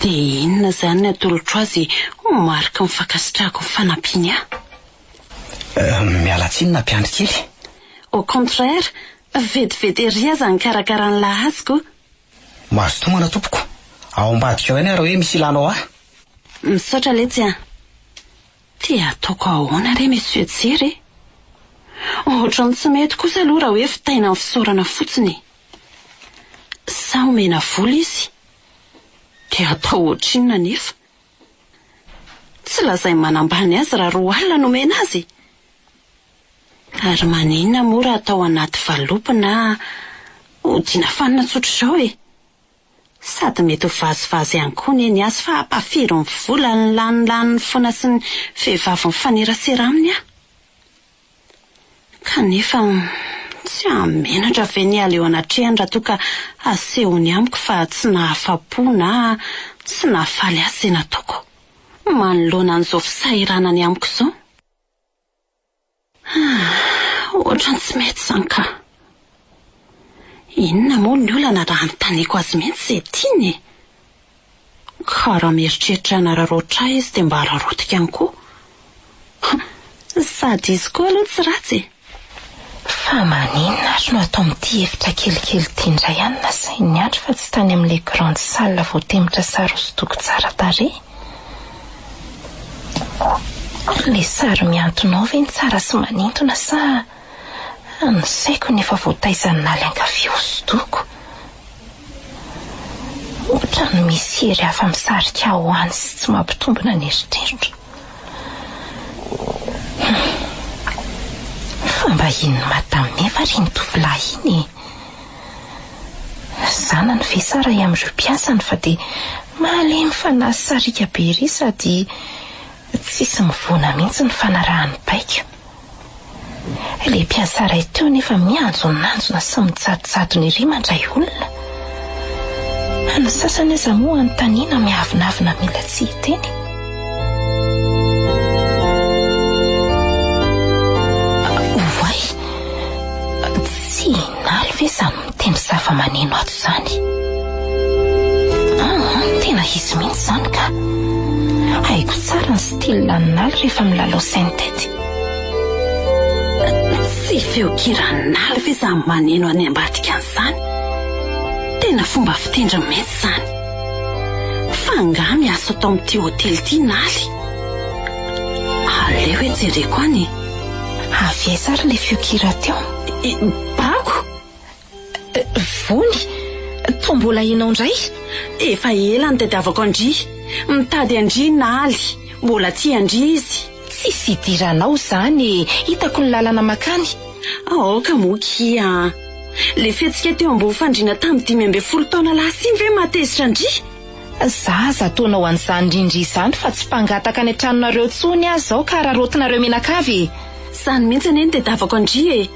Dia inona izany ny atolotro azy marika mifakasitrahako ny fanampiany ahy? Miala tsiny na mpiandry kely? Au contraire, vetivety ery aza ny karakarany lahaziko. Mahazo tomana tompoko. Ao ambadika ao eny ary hoe misy ilanao ahy. Misaotra letsy a. Tia ataoko ahoana re monsieur Jery? Ohatrany tsy mety kosa aloha raha hoe fitaina amin'ny fisaorana fotsiny. Sa omena vola izy? Dia atao ohatrinona nefa? Tsy lazay manambany azy raha roa alina no omena azy. Ary maninona moa raha atao anaty valopy na hodina fanina tsotra izao e? Sady mety ho vazivazy ihany koa ny eny azy fa hampafiry ny vola ny lanilany foana sy ny vehivavy mifanerasera aminy aho. Kanefa tsy hamenatra ve ny aleo anatrehany raha toa ka asehony amiko fa tsy nahafa-po na tsy nahafaly azy izay nataoko. Manoloana an'izao fisahiranany amiko izao. Ohatrany tsy mety izany ka. Inona moa ny olana raha anontaniako azy mihitsy izay tiany? Ka raha mieritreritra nararotra izy dia mba hararotika ihany koa. Sady izy koa aloha tsy ratsy. Fa maninona ary no atao amin'ity efitra kelikely ity indray ihany nasainy andro fa tsy tany amin'ilay grande salle vao temitra sary hosodoko tsara tarehy. Ilay sary miantonao ve ny tsara sy manintona sa ny saiko nefa voataizany naly ankavia hosodoko? Ohatrany misy hery hafa misarika ho any sy tsy mampitombona ny eritreritro. Fa mba inona madame nefa ry ny tovolahy iny? Zanany ve sara amin'ireo mpiasany fa dia mahalemy fanahy sarika be ry sady tsisy mivona mihitsy ny fanarahan'ny baiko. Ilay mpiasa iray teo nefa mianjona sy mijadojadona ery mandray olona. Ny sasany aza moa anontaniana miavinavina mila tsy hiteny. Ovay, tsy inaly ve izany mitendry zava-maneno ato izany? Tena izy mihitsy izany ka. Haiko tsara ny style ninaly rehefa milalao sainte-tête. Tsy feokira naly ve izany maneno any ambadika an'izany? Tena fomba fitendry mety izany. Fa nga miasa atao amin'ity hotely ity naly. Aleo hoe jereko any. Avy aiza ary le feokira teo? Bako? Vony? Toa mbola inao indray? Efa ela ny tadiavako Andry. Mitady Andry naly. Mbola tia Andry izy. Tsisy idiranao izany, hitako ny lalana makany. Aoka mokia. Le fetsika teo ambony fandriana tamin'ny 5 taona lasa iny ve matezitra Andry? Zaza ataonao an'izany indrindra izany fa tsy mpangataka any an-tranonareo tsony azy zao ka rarotinareo menakavy. Izany mihitsy anie ny tadiavako Andry e.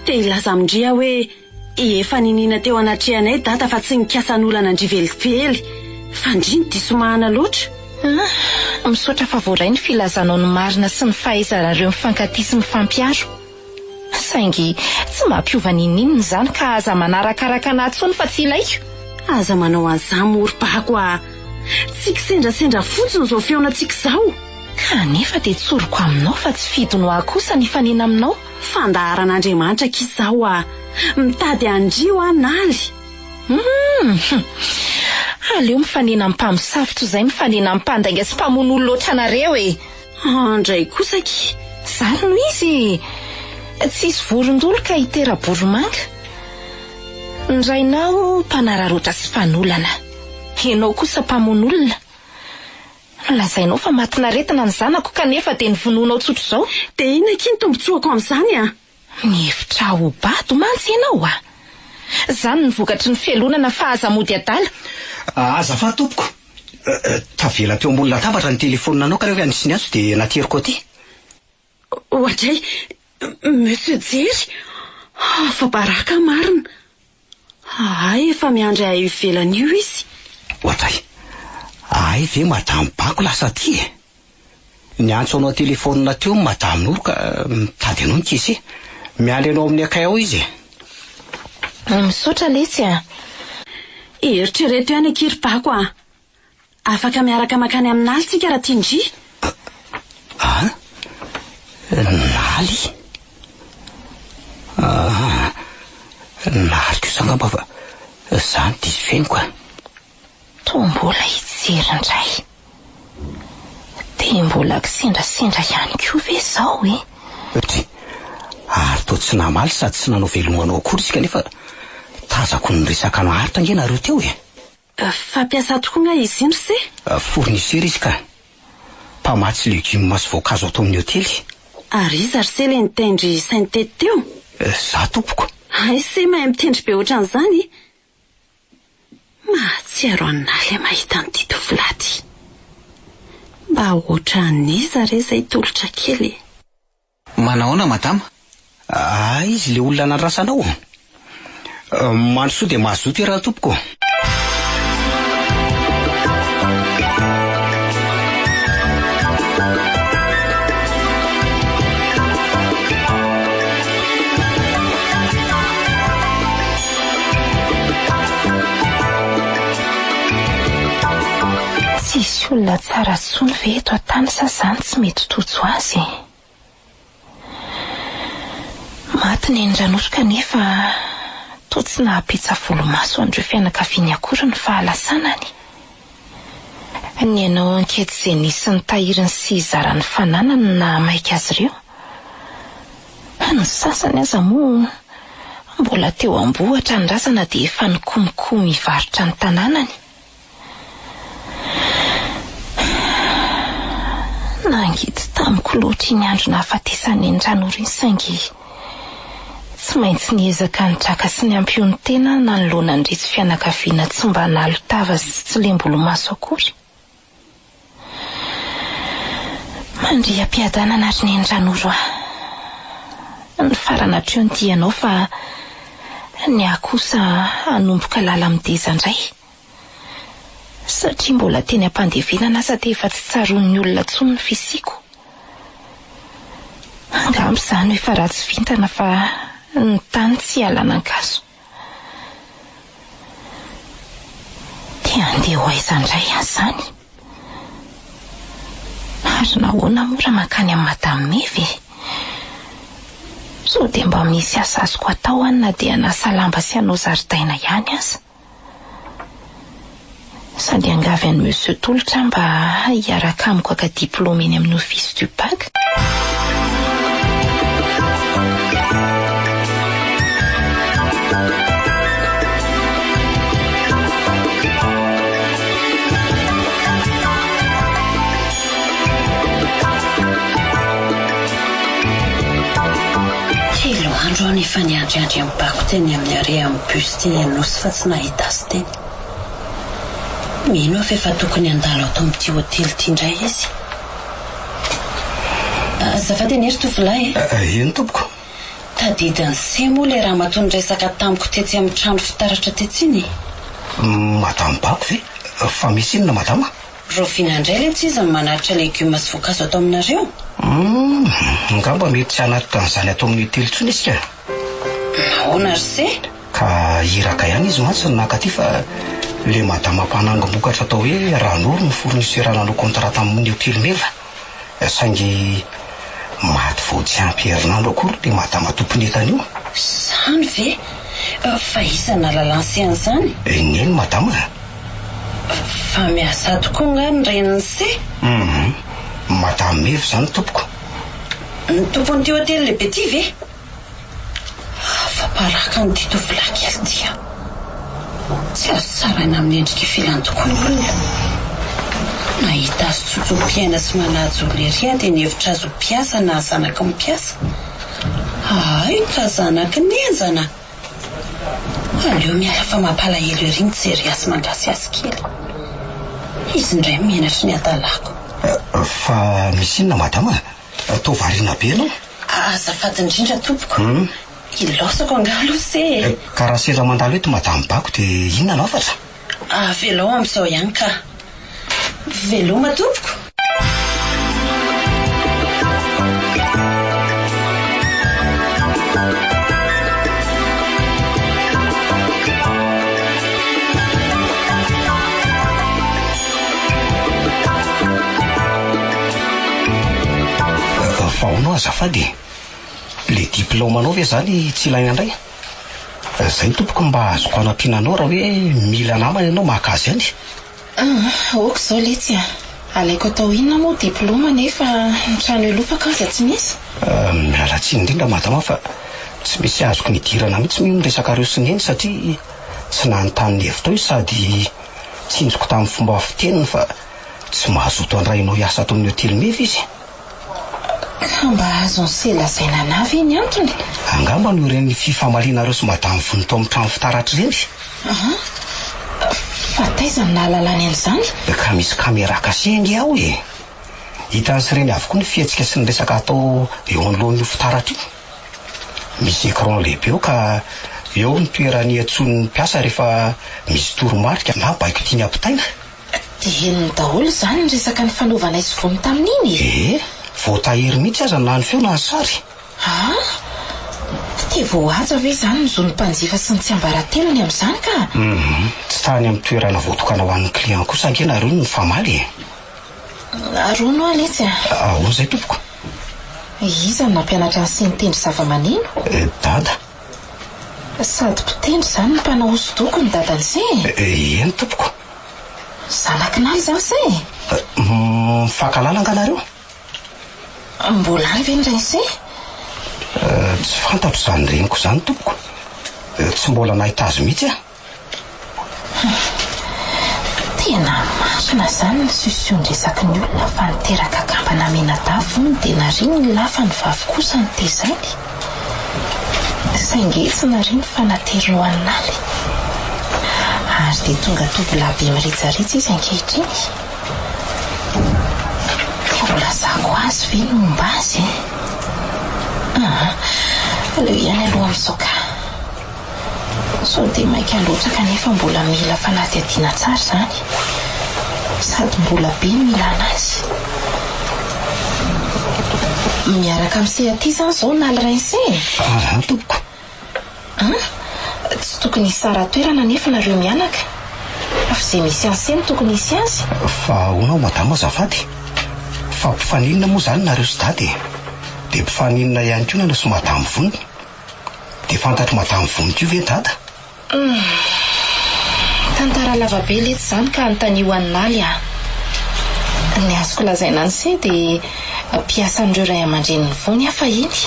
Te hilaza amindry aho hoe efa ninina teo anatrehanay data fa tsy nikasan'olana Andry velively. Fa Andry ny disomahana loatra. Misaotra fa voaray ny filazanao ny marina sy ny fahaizanareo mifankatia sy mifampiaro. Saingy tsy mampiova ninina izany ka aza manarakaraka anahy tsony fa tsy ilaiko. Aza manao an'izany morom-pako a. Tsy kisendrasendra fotsiny izao feonantsika izao. Kanefa dia tsoroko aminao fa tsy fidino ahy kosa ny fanina aminao. Fandaharan'Andriamanitra k'izao a. Mitady Andry ho naly. Aleo mifanina amin'ny mpamosavitra izay mifanina amin'ny mpandainga sy mpamono loatra anareo e. Andray kosa ki. Zany no izy. Tsisy vorondolo ka hitera-boromanga. Ndrainao mpanararotra sy mpanolana. Ianao kosa mpamon'olona. Lazainao fa matinaretina ny zanako kanefa dia nivononao tsotro izao. Dia inona ky ny tombotsoako amin'izany a? Mihevitra ho bato mantsy ianao a. Zany ny vokatry ny fialonana fa aza mody adala. Azafady tompoko. Tavela teo ambony latabatra ny telefonanao ka rehefa andrisiny azo dia nateriko aty. Ohatray, Monsieur Jery, fa baraka marina. Ay, efa miandry ahy ivelany io izy. Ohatray, ay ve madamo Bako lasa ty e. Niantso anao telefonina teo madamo Noro ka mitady anao nikesy. Miala anao amin'ny akay ao izy. Misaotra letsy a. Eritrereto ihany ankiry Bako a. Afaka miaraka makany aminaly tsika raha tiandry. Naly? Naly kosa ngamba fa zany diso feniko a. Toa mbola hijery indray. Dia mbola kisendrasendra ihany koa ve zao e? Ary toa tsy namaly sady tsy nanao velomanao akory izy kanefa tazako ny resaka naharitra nge nareo teo e. Fampiasa tokoa nga izy iny se? Fournisseur izy ka. Mpamatsy legioma sy voankazo atao amin'ny hotely. Ary izy ary se le nitendry sainte-tête teo? Za tompoko. Ay se mahay mitendry be ohatran'izany. Mahatsiaro analy mahita an'ity tovolaty. Mba ohatran'iza re izay tolotra kely. Manahoana madama? Izy le olona nandrasanao. Manosoa dia mazoto raha tompoko. Tsisy olona tsara tsony ve eto an-tany sa zany tsy mety tojo azy. Maty ny Andranoro kanefa toa tsy nahapetsa volomaso andreo fianakaviany akory ny fahalasanany. Ny ianao ankety izay nisy ny tahiriny sy zarany fananany na maika azy ireo. Ny sasany aza moa mbola teo ambohatra ny razana dia efa nikomikomy mivarotra ny tanànany. Nangidy tamiko loatra iny andro nahafatesany Andranoro iny saingy tsy maintsy niezaka nitraka sy ny ampiony tena nanoloana ny retsy fianakaviana tsy mba nalotava sy tsy lembolomaso akory. Mandriam-piadanana ary ny Andranoro ny faranatreo ny dianao fa ny akosa hanomboka lala mideza indray. satria mbola teny ampandevenana sady efa tsy tsaroan'ny olona tsony ny fisiko. Angamba izany efa ratsy vintana fa ny tany tsy halan'ankazo. Dia andeha ho aiza indray izany? Ary nahoana mora mankany amin'ny Madame Meve? So dia mba misy asa azoko atao any na dia hanasa lamba sy hanao zaridaina ihany aza. Sady angavy an'i Monsieur Tolotra mba hiaraka amiko ka diplôme eny amin'ny office du bac. Andro aho nefa niandriandry amin'ny bako teny amin'ny are amin'ny bus teny Anosy fa tsy nahita azy teny. Mino aho efa tokony handalo ato amin'ity hotely ity indray izy. Azafady anie ry tovolahy Ino tompoko? Tadidiny se moa ilay raha matony resaka tamiko tetsy amin'ny trano fitaratra tetsy iny. Madame Bako ve? Fa misy inona madama? Rofina indray ilay tsy izy manaritra legioma sy voankazo ato aminareo. Ngamba mety tsy anaty an'izany atao amin'ny hotely intsony isika. Nahoana ry se? Ka iraka ihany izy mantsy nakaty fa le madama mpanangom-bokatra atao hoe Ranoro ny fournisseur nanao kontrata amin'ny hotely Meva. Saingy maty vao tsy ampy herinandro akory le madama tompony entana io. Izany ve? Fa isana lalansy an'izany? Neny madama? Fa miasa tokoa nga ny reniny se? Madame Meva zany tompoko. Ny tompon'ity hotely lehibe ity ve? Fa paraka ny ity tovolahy kely ity. Tsy azo tsaraina amin'ny endrika filany tokoa ny olona. Nahita azy tsotsom-piaina sy manajo leria dia nihevitra azo mpiasa na zanaky mpiasa. Ay, ka zanaky ny anjana. Aleo miala fa mampalahelo ery ny jery asy mangasy azy kely. Izy indray menatry ny adalako. Fa misy inona madama? Tao variana be ianao? Azafady indrindra tompoko. Ilosako angalo se. Ka raha seza mandalo eto Madame Bako dia inona no afatra? Velao amin'izao ihany ka. Veloma tompoko. Vaonao azafady, le diplômanao ve zany tsy ilaina indray? Zay tompoko mba azoko anampiananao raha hoe mila namana ianao mahakazy any. Aoka izao letsy alaiko atao inona moa diplôma nefa ny trano elofaka aza tsy misy. Miala tsiny indrindra madama fa tsy misy azoko nidirana mihitsy mino resaka reo sy neny satria tsy nanontany hevitra io sady tsinjoko tamin'ny fomba fiteniny fa tsy mahazoto andrainao hiasa ato amin'ny hotely Meva izy. Ka mba azo ny selazaina navy iny antony? Angamba no ireny fifamalianareo sy madamy vonito amin'ny trano fitaratra ireny. Fa taiza ny nahalalany an'izany? Ka misy kamera kasengy ao e. Hitan'ny ireny avokoa ny fihetsika sy ny resaka atao eo anoloan'io fitaratra io. Misy écran lehibe eo ka eo ny toerany antson'ny mpiasa rehefa misy toromarika na baiko tiany ampitaina. Dia henony daholo izany ny resaka ny fanaovana izy vony tamin'iny? Voatahiry mihitsy aza na ny feo na ny sary. Dia voahaja ve izany ny zon'ny mpanjifa sy ny tsiambaratelony amin'izany ka? Tsy tany amin'ny toerana voatokana ho an'ny client kosa ankenareo ny famaly. Arono aletsy Ahoana izay tompoko? Iza no nampianatra ny sy nitendry zava-maneno? Dada. Sady mpitendry izany ny mpanao hosodoko ny dadany se? Eny tompoko. Zanakinaly izany se? Mifankalala anganareo? Mbola any ve ny reny se? Tsy fantatro izany reniko izany tompoko. Tsy mbola nahita azy mihitsy Tena marina izany ny sosiony resaky ny olona fa niteraka kampana menadafo ny dia nariny ny lafa ny vavy kosa ny tezany. Saingy tsy nariny fa nateriny ho an'aly. Ary dia tonga tovolahy be miritsaritsa izy ankehitriny. Mbola zako azy ve no momba azy? Aleo ihany aloha amin'izao so dia maika loatra kanefa mbola mila fanadihadiana tsara izany. sady mbola be ny milana azy. Miaraka amin'ny sehaty izany izao nalirainse. Tompoko. Tsy tokony hisara toerana nefa nareo mianaka. Fa izay misy anseny tokony hisy azy. Fa honao madama azafady. Fa mpifaninana moa zany nareo sy dady. Dia mpifaninana ihany koa nareo sy madamo voniny. Dia fantatro madamo voniny io ve dada? Tantara lavabe lety izany ka anontania ho an'naly a. Ny azoko lazaina an'se dia mpiasan'ireo ray aman-dreniny vony hafa iny.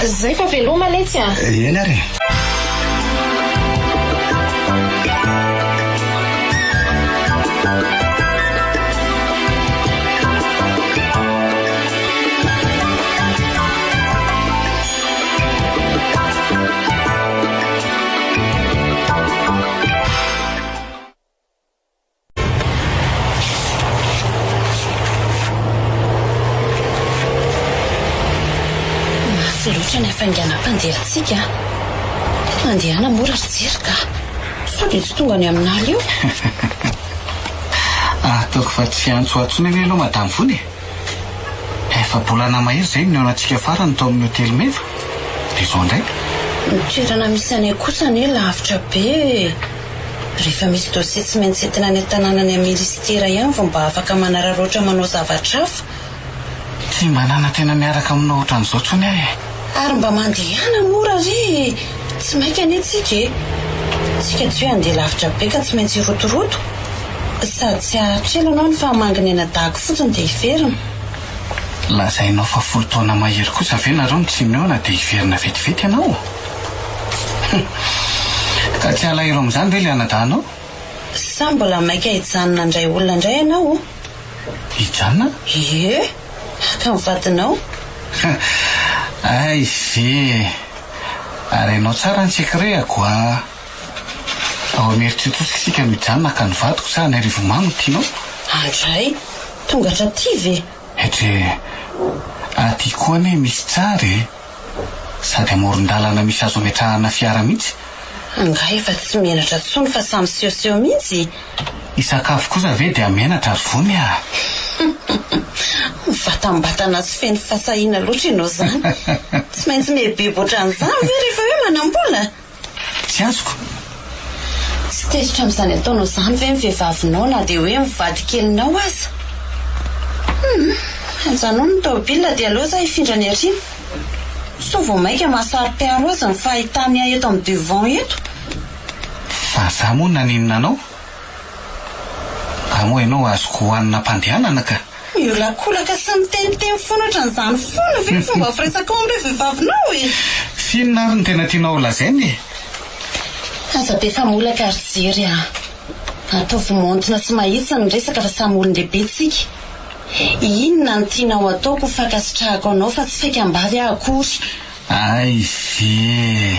Zay fa veloma letsy a. Eny ary. Loatra ny hafainganam-pandehantsika. Mandehana mora ry jery ka. Sao dia tsy tonga ny aminaly io. Ataoko fa tsy antsoantsona ny aloha madamo vony. Efa bolana mahery izay ny ao anantsika farany tao amin'ny hotely Meva. Dia izao indray. Ny toerana misy anay kosa ny lavitra be. Rehefa misy dosie tsy maintsy entina any an-tanànany amin'ny ministera ihany vao mba afaka manararoatra manao zavatra hafa. Tsy manana tena miaraka aminao ohatran'izao tsony ahy. Ary mba mandehana mora ry. Tsy mainka anetsika e. Tsika tsy hoe andeha lavitra be ka tsy maintsy rotoroto. Sady tsy ahatrela anao ny fahamanginy ena dahako fotsiny dia hiverina. Lazainao fa 10 taona mahery kosa ve nareo ny tsy miona dia hiverina vetivety ianao. Ka tsy alahelo amin'izany ve le anadahanao? Sa mbola maika hijanona indray olona indray ianao? Hijanona? Ie, ka mivadinao. Ay ve. Ary ianao tsara ny sekrehako a. Ao ameritsotosika isika mijanona ka ny vadiko sa ny arivo mamy tianao? Andray, tongatra ty ve? Etre aty koa ne misy tsara e. Sady amoron-dalana misy azo ametrahana fiara mihitsy. Anga efa tsy menatra tsony fa samy seoseo mihitsy. Isakafo kosa ve dia menatra ary vony a. Vatam-batana tsy feno fasahiana loatra ianao zany. Tsy maintsy mebebe ohatran'izany ve rehefa hoe manam-bola? Tsy azoko. Tsy tezitra amin'izany ataonao izany ve ny vehivavinao na dia hoe mivady kelinao aza? Anjanao ny tômôbila dia aloha za hifindra ny ariana. So vao maika mahasarym-piaro azy ny fahitany ahy eto amin'ny devant eto. Fa za moa naninona anao? Ka moa ianao azoko hohanina mpandehanana ka. Miolakolaka sy miteniteny foana ohatran'izany foana ve ny fomba firesaka ao amin'ireo vehivavinao e? Finona ary ny tena tianao lazainy e? Aza be famolaka ary jery a. Ataovy montina sy mahitsy ny resaka fa samy olon-dehibe tsika. Inona ny tianao ataoko fakasitrahako anao fa tsy faikambavy aho akory. Ay ve.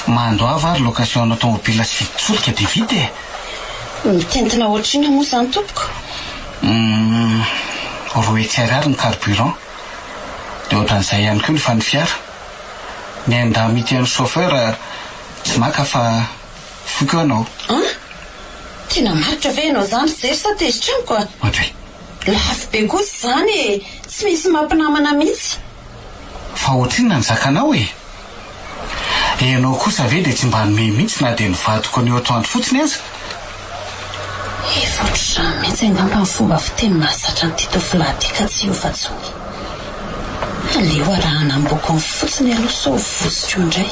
Mandoava ary location anao tômôbila sy viditsolika dia vita e. Mitentina ohatrina moa izany tompoko. Roa etsy ariary ny carburant. Dia ohatran'izay ihany koa ny fa ny fiara. Ny enda mity an'ny chauffeur tsy maka fa foko anao. Tena maritra ve ianao izany zery sa tezitra amiko a? Ohatry. Lafo be kosa izany e. Tsy misy mampinamana mihitsy. Fa ohatrinona ny zakanao e. Ianao kosa ve dia tsy mba nome mihitsy na dia nivadiko ny otoandro fotsiny aza. Efotrany mihitsy angamba ny fomba fiteny mahazatra ny titofilady ka tsy ova tsony. Aleo arahana amboko ny fotsiny aloha sao vositro indray.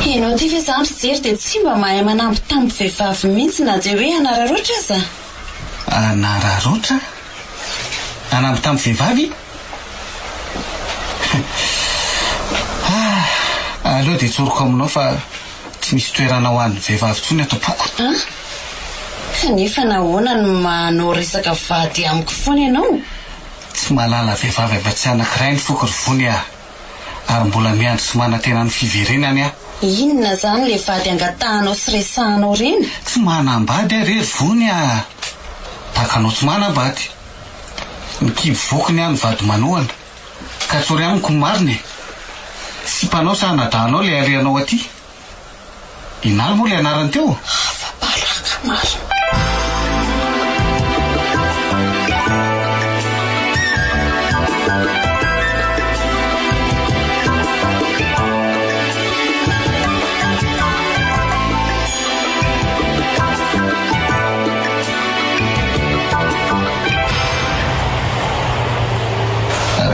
Ianao ty ve izany jery dia tsy mba mahay manampy tamin'ny vehivavy mihitsy na dia hoe anararoatra aza? Anararoatra? Anampy tamin'ny vehivavy? Aleo dia tsoroko aminao fa tsy misy toerana ho an'ny vehivavy tsony atopoko. Kanefa nahoana no manao resaka vady amiko foana ianao? Tsy malala vehivavy afa-tsy anankiray ny foko ry vony aho. Ary mbola miandry sy manantena ny fiverenany aho. Inona izany le vady angatahanao sy resahanao reny? Tsy manambady ary ry vony aho. Takanao tsy manambady. Mikiby vokony aho ny vady manohana. Ka tsory amiko ny mariny. Sipanao sa nadahanao le arianao aty. Inalo moa le anarany teo? Afa-balaka marina.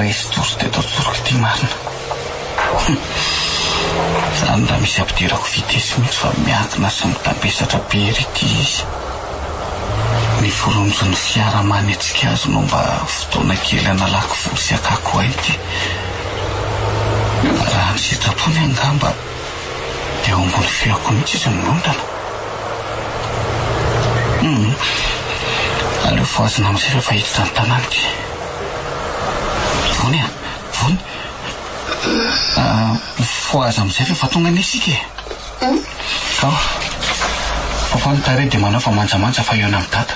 resy tory dia atao tsoriko ty marina. Zany raha misy ampidirako vitesy mihitsy fa miankina sy mitambesatra be ry ity izy. Ny volonjony fiara manetsika azy no mba fotoana kely analako voly sy akako ahy ity. Raha ny sitrapony angamba dia ao ambony feako mihitsy izy minondana. Aleo foazina amin'izay rehefa hiditra ny tanàna ity. Vony vony. Foazy amin'izay rehefa tonga ny isika e. Ka fa ny tare dia manao fa manjamanja fa eo amin'ny data.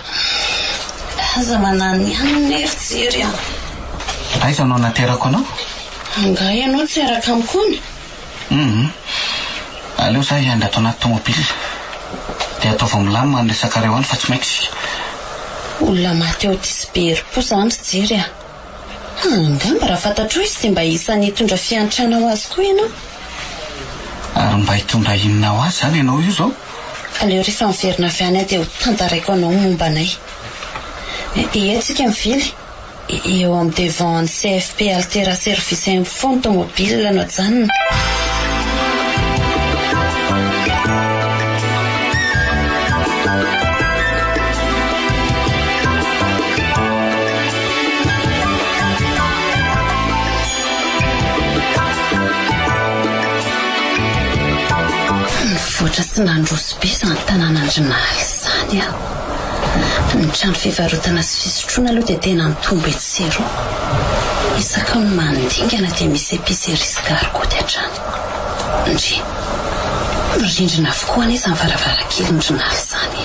Aza manano ihany ny eritsery aho. Aiza anao naterako anao? Anga ianao tsy araka amiko ny. Aleo zaho hiandry ato anaty tomobila dia ataova milamina ny resaka reo any fa tsy mainka isika. Olona maty eo tisy be herim-po zany jery aho. Angamba raha fantatro izy dia mba isan'ny hitondra fiantrana ho azy koa ianao. Ary mba hitondra inona ho azy zany ianao io zao? Aleo rehefa miverina avy any dia ho tantaraiko anao momba anay. Etsika mivily eo amin'ny devant ny CFP Altera Service Info ny tomobile no janona. Voatra sy nandroso be izany tanàn'Andrinala izany aho. Ny trano fivarotana sy fisotroana aloha dia tena mitombo etsero. Isaka ny mandingana dia misy épicerie sy gargoty hatrany. Ndry rindrina avokoa anefa ny varavarakelin'Andrinala izany.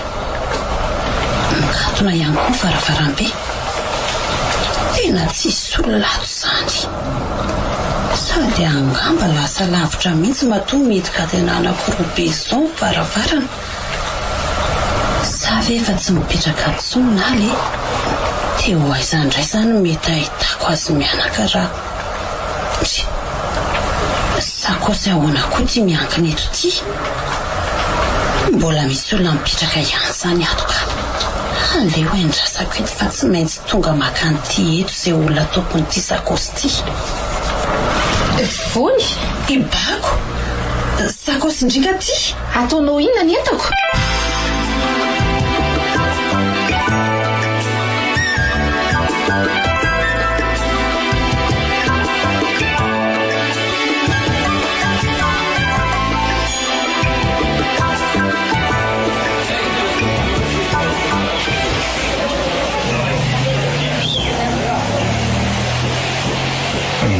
Mikatona ihany koa ny varavarambe. Tena tsisy ololato izany. Sady angamba lasa lavitra mihitsy matoa midika tena anankiroa be izao varavarana. Sa ve efa tsy mipetraka atsony naly dia ho aiza indray izany mety ahitako azy mianaka raha. Sakosy ahoana koa ty miankina eto ty. Mbola misy olona mipetraka ihany izany ato ka. Aleo endrasako eto fa tsy maintsy tonga makany ty eto izay olona tompon'ity sakosy ty. Vony, Ibako, sakosy indrika ty. ataonao inona ny entako?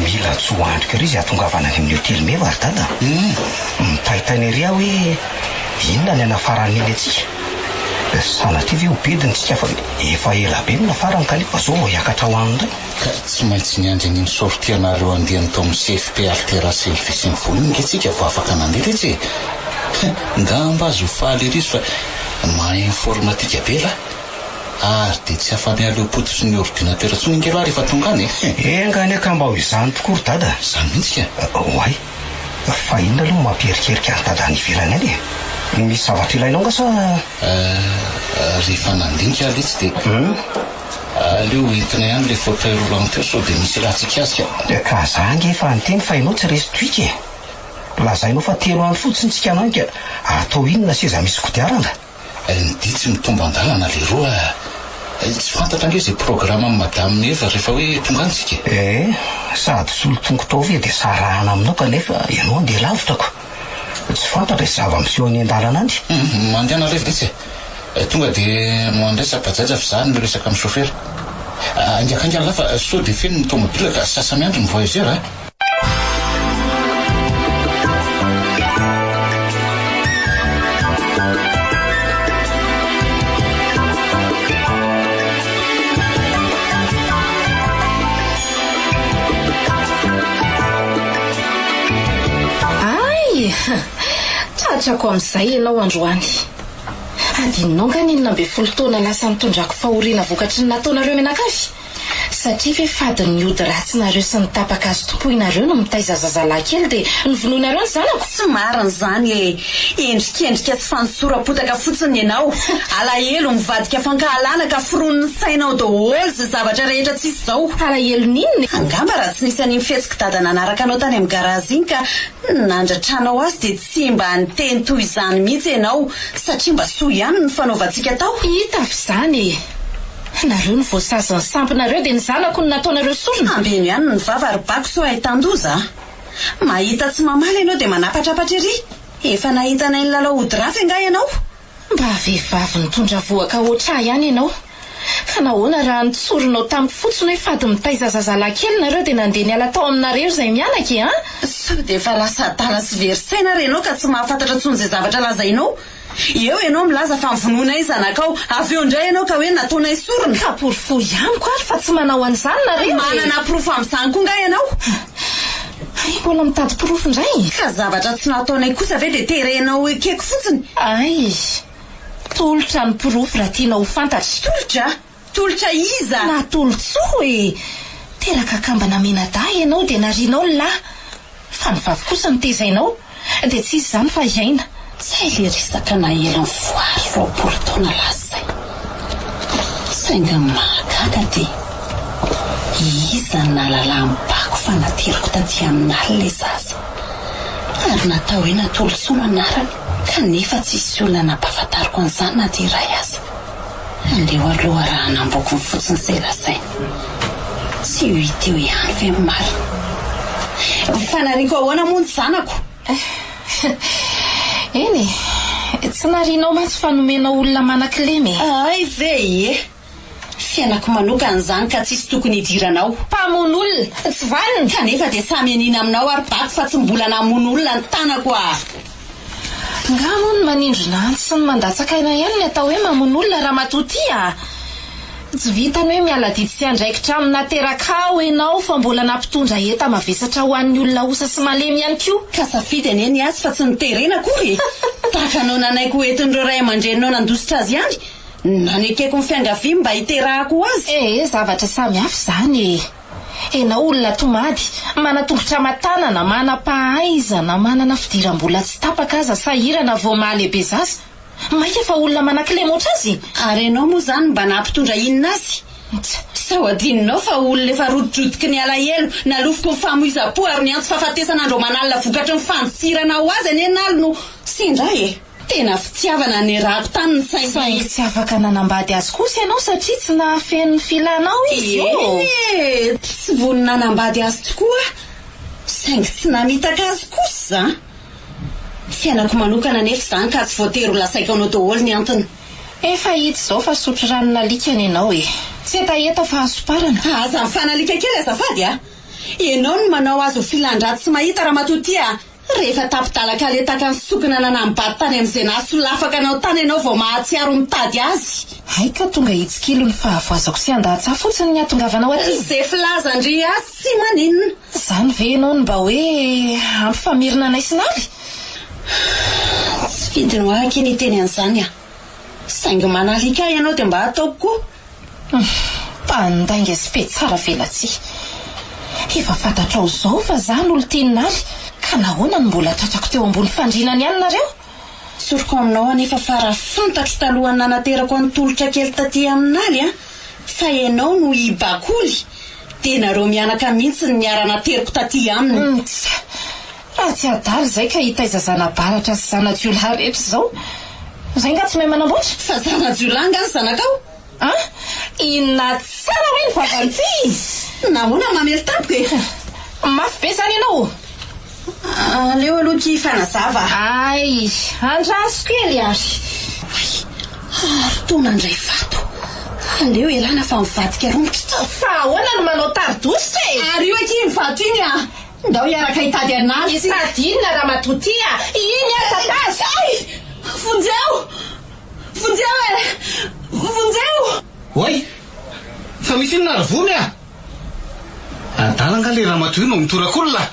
Mila tsy hoandrika ry izy atongavana any amin'ny hotely meva ary dada. Mitaitany ery aho hoe inona ny anafarany eny atsika. Sanatria ve ho bediny tsika fa efa ela be no nafarany kanefa zao hiakatra ho anindray. Ka tsy maintsy niandry ny sortianareo andehany tao amin'ny CFP Altera Service Info inge tsika vao afaka nandeha etsy. Ngamba azo faly ery izy fa ma-informatika be la. Ary dia tsy afa-mialeo pototry ny ordinateur tsy ningelo ary efa tonga any. Engany akamba ho izany tokoa ry dada. Izany mihitsy ka. Hoay, fa inona aloha mampierikerika ny dada any ivelany any e? Misy zavatra ilainao nga sa? Rehefa nandinika aletsy dia aleo entina ihany le fauteuil roulant teo sao dia misy ratsika azy ka. Ka zangy efa anteny fa ianao tsy resy toika e. Lazainao fa 3 andro fotsiny tsika anany ka atao inona seza misy kodiarana? Ny dia tsy mitombo andalana le roa. Tsy fantatra ange izay programa amin'ny madame neva rehefa hoe tonga antsika. Sady solotongotrao ve dia sarahana aminao kanefa ianao andeha lavitrako. Tsy fantatra izay zava-miseho any an-dalana any. Mandehana rehefa itsy. Tonga dia mandraisa bajaja fa izany no resaka amin'ny chauffeur. Angiakangana lafa sao dia feno ny tomobile ka sasany andro ny voyageur a. Tratrako amin'izay ianao androany. Adinonao nga ny 12 taona lasa nitondrako fahoriana vokatry ny nataonareo menakavy. Satria ve fady ny ody ratsy nareo sy ny tapaka azy tompoinareo no mitaiza zazalahy kely dia novonoinareo ny zanako. Tsy marina izany endrikendrika tsy fanosorapotaka fotsiny ianao. Alahelo mivadika fankahalana ka firon'ny sainao daholo izay zavatra rehetra tsisy izao. Alahelo ninona? Angamba raha tsy nisy an'iny fihetsika dadana anaraka anao tany amin'ny garazy iny ka nandratranao azy dia tsy mba niteny toy izany mihitsy ianao satria mba soa ihany ny fanaovantsika tao. Hita avy izany nareo ny voasazony sampinareo dia ny zanako no nataonareo sorona. Ambeno ihany ny vava ary bako so ahitàn-doza. Mahita tsy mamaly ianao dia manapatrapatra ery. Efa nahita nay ny lalao ody rafy anga ianao. Mba vehivavy nitondra voaka oatra ihany ianao. Ka nahoana raha nitsorinao tamin'ny fotsiny hoe fady mitaiza zazalahy kely nareo dia nandeha niala tao aminareo izay mianaka sao dia efa lasa adala sy verisaina renao ka tsy mahafantatra tsony izay zavatra lazainao. Eo ianao milaza fa mivonoinay zanakao avy eo indray ianao ka hoe nataonay sorona. Ka porofo ihanyko ary fa tsy manao an'izany nareo. Manana porofo amin'izany koa nga ianao. Ay, mbola mitady porofo indray. Ka zavatra tsy nataonay kosa ve dia terenao ekeko fotsiny. Ay, tolotra ny porofo raha tianao ho fantatra. Tolotra iza? Natolotsoa e. Teraka kambana menada ianao dia narinao ny lahy. Fa ny vavy kosa nitezainao dia tsy izy izany fa iaina. Zay le resaka nahelany voary roapolo taona lasy sainga mahagaga dia iza nalala mibako fa nateriko taty aminaly le zaza ary natao hoe natolotsoa anarany kanefa tsisy olona nampahafantariko an'izany na dia iray aza. Aleo aloha raha namboako ny fotsiny izay lazaina tsy ho hita eo ihany ve marina. Fanariko ahoana moa ny zanako? Eny tsy narinao mantsy fanomenao olona manan-kilemy. Ay ve fiainako manokana izany ka tsisy tokony hidiranao. Mpamono olona tsy vaniny. Kanefa dia samy anina aminao ary bako fa tsy mbola namono olona ny tanako Nga moa ny manindrona antsy sy ny mandatsakaina ihany ny atao hoe mamono olona raha matoty Tsy vitany hoe miala didy sy andraikitra nateraka ao ianao fa mbola nampitondra enta mavesatra ho an'ny olona osa sy malemy ihany koa. Ka safidy anie azy fa tsy niterena akory. Takanao nanaiko entin'ireo ray aman-dreninao nandositra azy ihany. Nanekeko ny fiangavy mba hiterahako azy. Zavatra samy hafa izany Enao olona tomady, manatongotra matanana, manam-pahaizana, manana fidiram-bola tsy tapaka aza sahirana vao mahalehibe zaza. Maika fa olona manan-kilemy oatra azy. Ary ianao moa izany mba nampitondra inona azy? Sao adinonao fa olona efa rodrodrodika ny alahelo nalofoko ny famoiza-po ary ny antso fahafatesan'andro manalina vokatry ny fantsirana ho azy anie nalo no sindray Tena fitiavana ny rahako tany ny saingy tsy afaka nanambady azy kosa ianao satria tsy nahafen'ny filanao izy tsy vonina nanambady azy tokoa. Saingy tsy namitaka azy kosa fiainako manokana nefa izany ka tsy voatery ho lasaiko anao daholo ny antony. Efa hita izao fa sotro rano nalikany ianao tsy etaeta fa asoparana. Aza mifanalika kely azafady ianao no manao azy ho filandraty sy mahita raha matoty rehefa tapidalaka letaka ny sokina nanambady tany amin'izay nasolafaka anao tany ianao vao mahatsiaro mitady azy. Hay ka tonga hitsikilo ny fahavoazako sy andahatsa fotsiny ny atongavanao aty. Izay filazandry azy tsy maninona. Izany ve ianao no mba hoe ampifamirina anay sy naly? Tsy vidiny hoaky ny teny an'izany saingy manalika ianao dia mba ataoko koa. Mpandainga sy pe tsara velatsy. Efa fantatrao izao fa zany olo tiany naly ka nahoana no mbola tratrako teo ambony fandrinany ihany nareo? Soroko aminao anefa fa raha fantatro talohany nanaterako ny tolotra kely taty aminaly fa ianao no hibakoly dia nareo mianaka mihitsy ny niara-nateriko taty aminy. Raha tsy adala izay ka hitaiza zana-baratra sy zana-jiolahy rehetra izao. Izay nga tsy mahay manamboatra? Fa zana-jiolahy nga ny zanakao? Inona tsara hoe ny vavanty? Nahoana mamely tampoka mafy be zany ianao? Aleo aloha ky fanazava. Ay, andraso kely ary. Tona andray vato. Aleo elana fa mivadika rombotra. Fa ahoana no manao taridositra Ary io aky mivato iny ndao hiaraka hitady anazy. Hitady inona raha matoty iny tatazy. Vonjeo! Oay! Fa misy inona ravony adala nga le ramatoy no mitorakolona.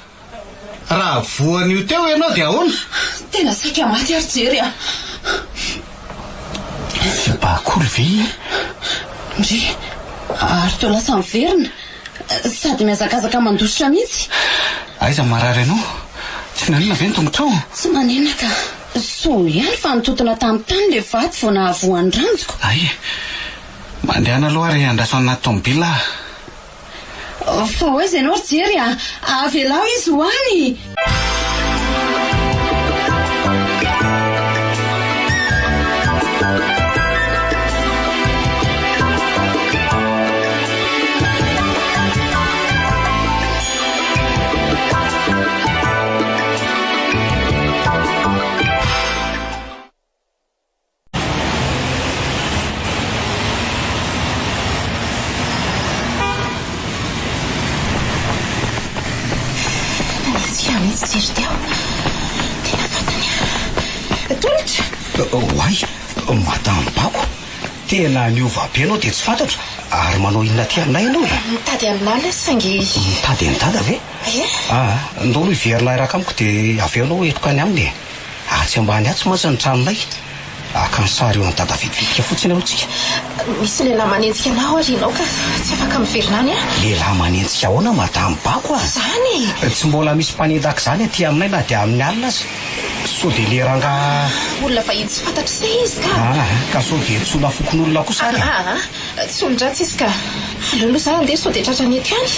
Raha voan'io teo ianao dia ahoana? Tena saika maty ary jery Fiabakoly ve? Ndry ary teo lasa miverina. sady miazakazaka mandositra mihitsy. Aiza marary anao? Tsy nanina ve ny tongotrao? Tsy manena ka so ihany fa nitotona tamin'ny tany le vaty vao nahavoan'ny ranjoko. Ay, mandehana aloha ary andraso anaty tomobila. Fa hoaiza ianao ry jery avelao izy hoany. Oay, matambako. Tena niova be anao dia tsy fantatro. Ary manao inona ty aminay ianao e? Mitady amin'ala saingy. Mitady an'dada ve? Ndao aloha iverina iraka amiko dia avy eo anao etoka any aminy e. Atsy ambany atsy mantsy ny tranonay. Aka ny sary eo an-dada vitivitika fotsiny aloha tsika. Misy lehilahy manenjika anao ary ianao ka tsy afaka miverina any a? Lehilahy manenjika ahoana matambako a? Zany Tsy mbola misy mpanendaka zany aty aminay na dia amin'ny alina azy. So dia leranga olona vahiny tsy fantatry izay izy ka. Ka so dia tsy olona fokon'olona kosa ary. Tsy olon-dratsy izy ka. Aleoloha izany andeha so dia tratra ny ety any.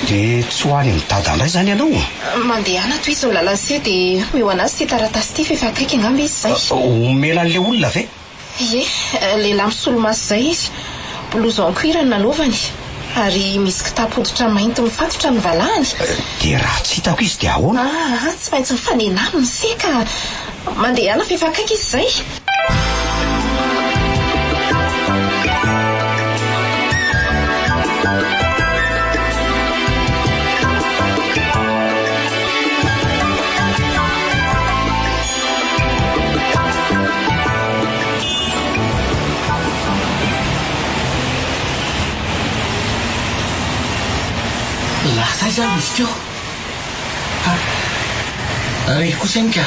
Dia tsy ho any amin'ny dada indray zany ianao? Mandehana toy izy ny lalan'se dia meo anazy ty taratasy ty fa efa akaiky angamba izy zay. Omena an'ilay olona ve? Ie, lehilahy misolomaso izay izy. Blouze en cuir ny nanaovany. Ary misy kitapo-hoditra mainty mifatotra ny valahany. Dia raha tsy hitako izy dia ahoana? Tsy maintsy mifanena aminy seka. Mandehana fa efa akaiky izy zay. Lasa izany izy teo. Ary kosa iny ka.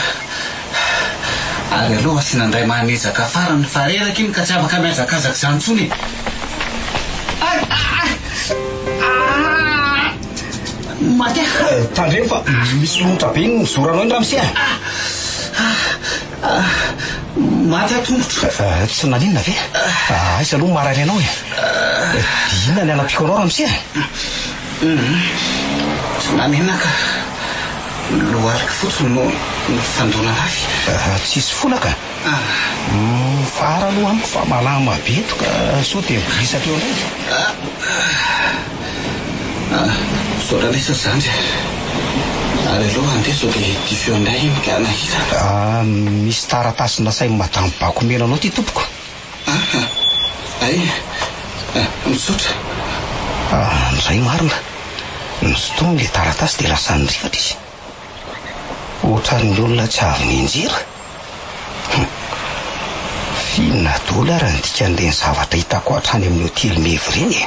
Ary aloha sy nandray manezaka farany fa reraka iny ka tsy afaka miazakazaka izany intsony. Maty Tandreny fa misy lomotra be iny mizoranao iny ramose. Maty atongotra. Tsy naninona ve? Aiza aloha marary anao e. Inona ny anapiko anao ramose? Tsy nanina ka lohariko fotsiny no fandona lafy. Tsisy folaka. Fara aloha amiko fa malama be eto ka so dia mivisaka eo indray. Saora lesa zany. Ary aloha andeha so dia difeo indray iny ka nahita. Misy taratasy nasay madamo bako mena anao ty tompoko. Ay, misotra. Nizay marina. Nysotomy le taratasy dia lasa nyrifatra izy. Ohatran'ny olona tsy avy nianjera. Finona daholo ary ny dikan'ireny zavatra hitako hatrany amin'ny hotely mevy ireny e.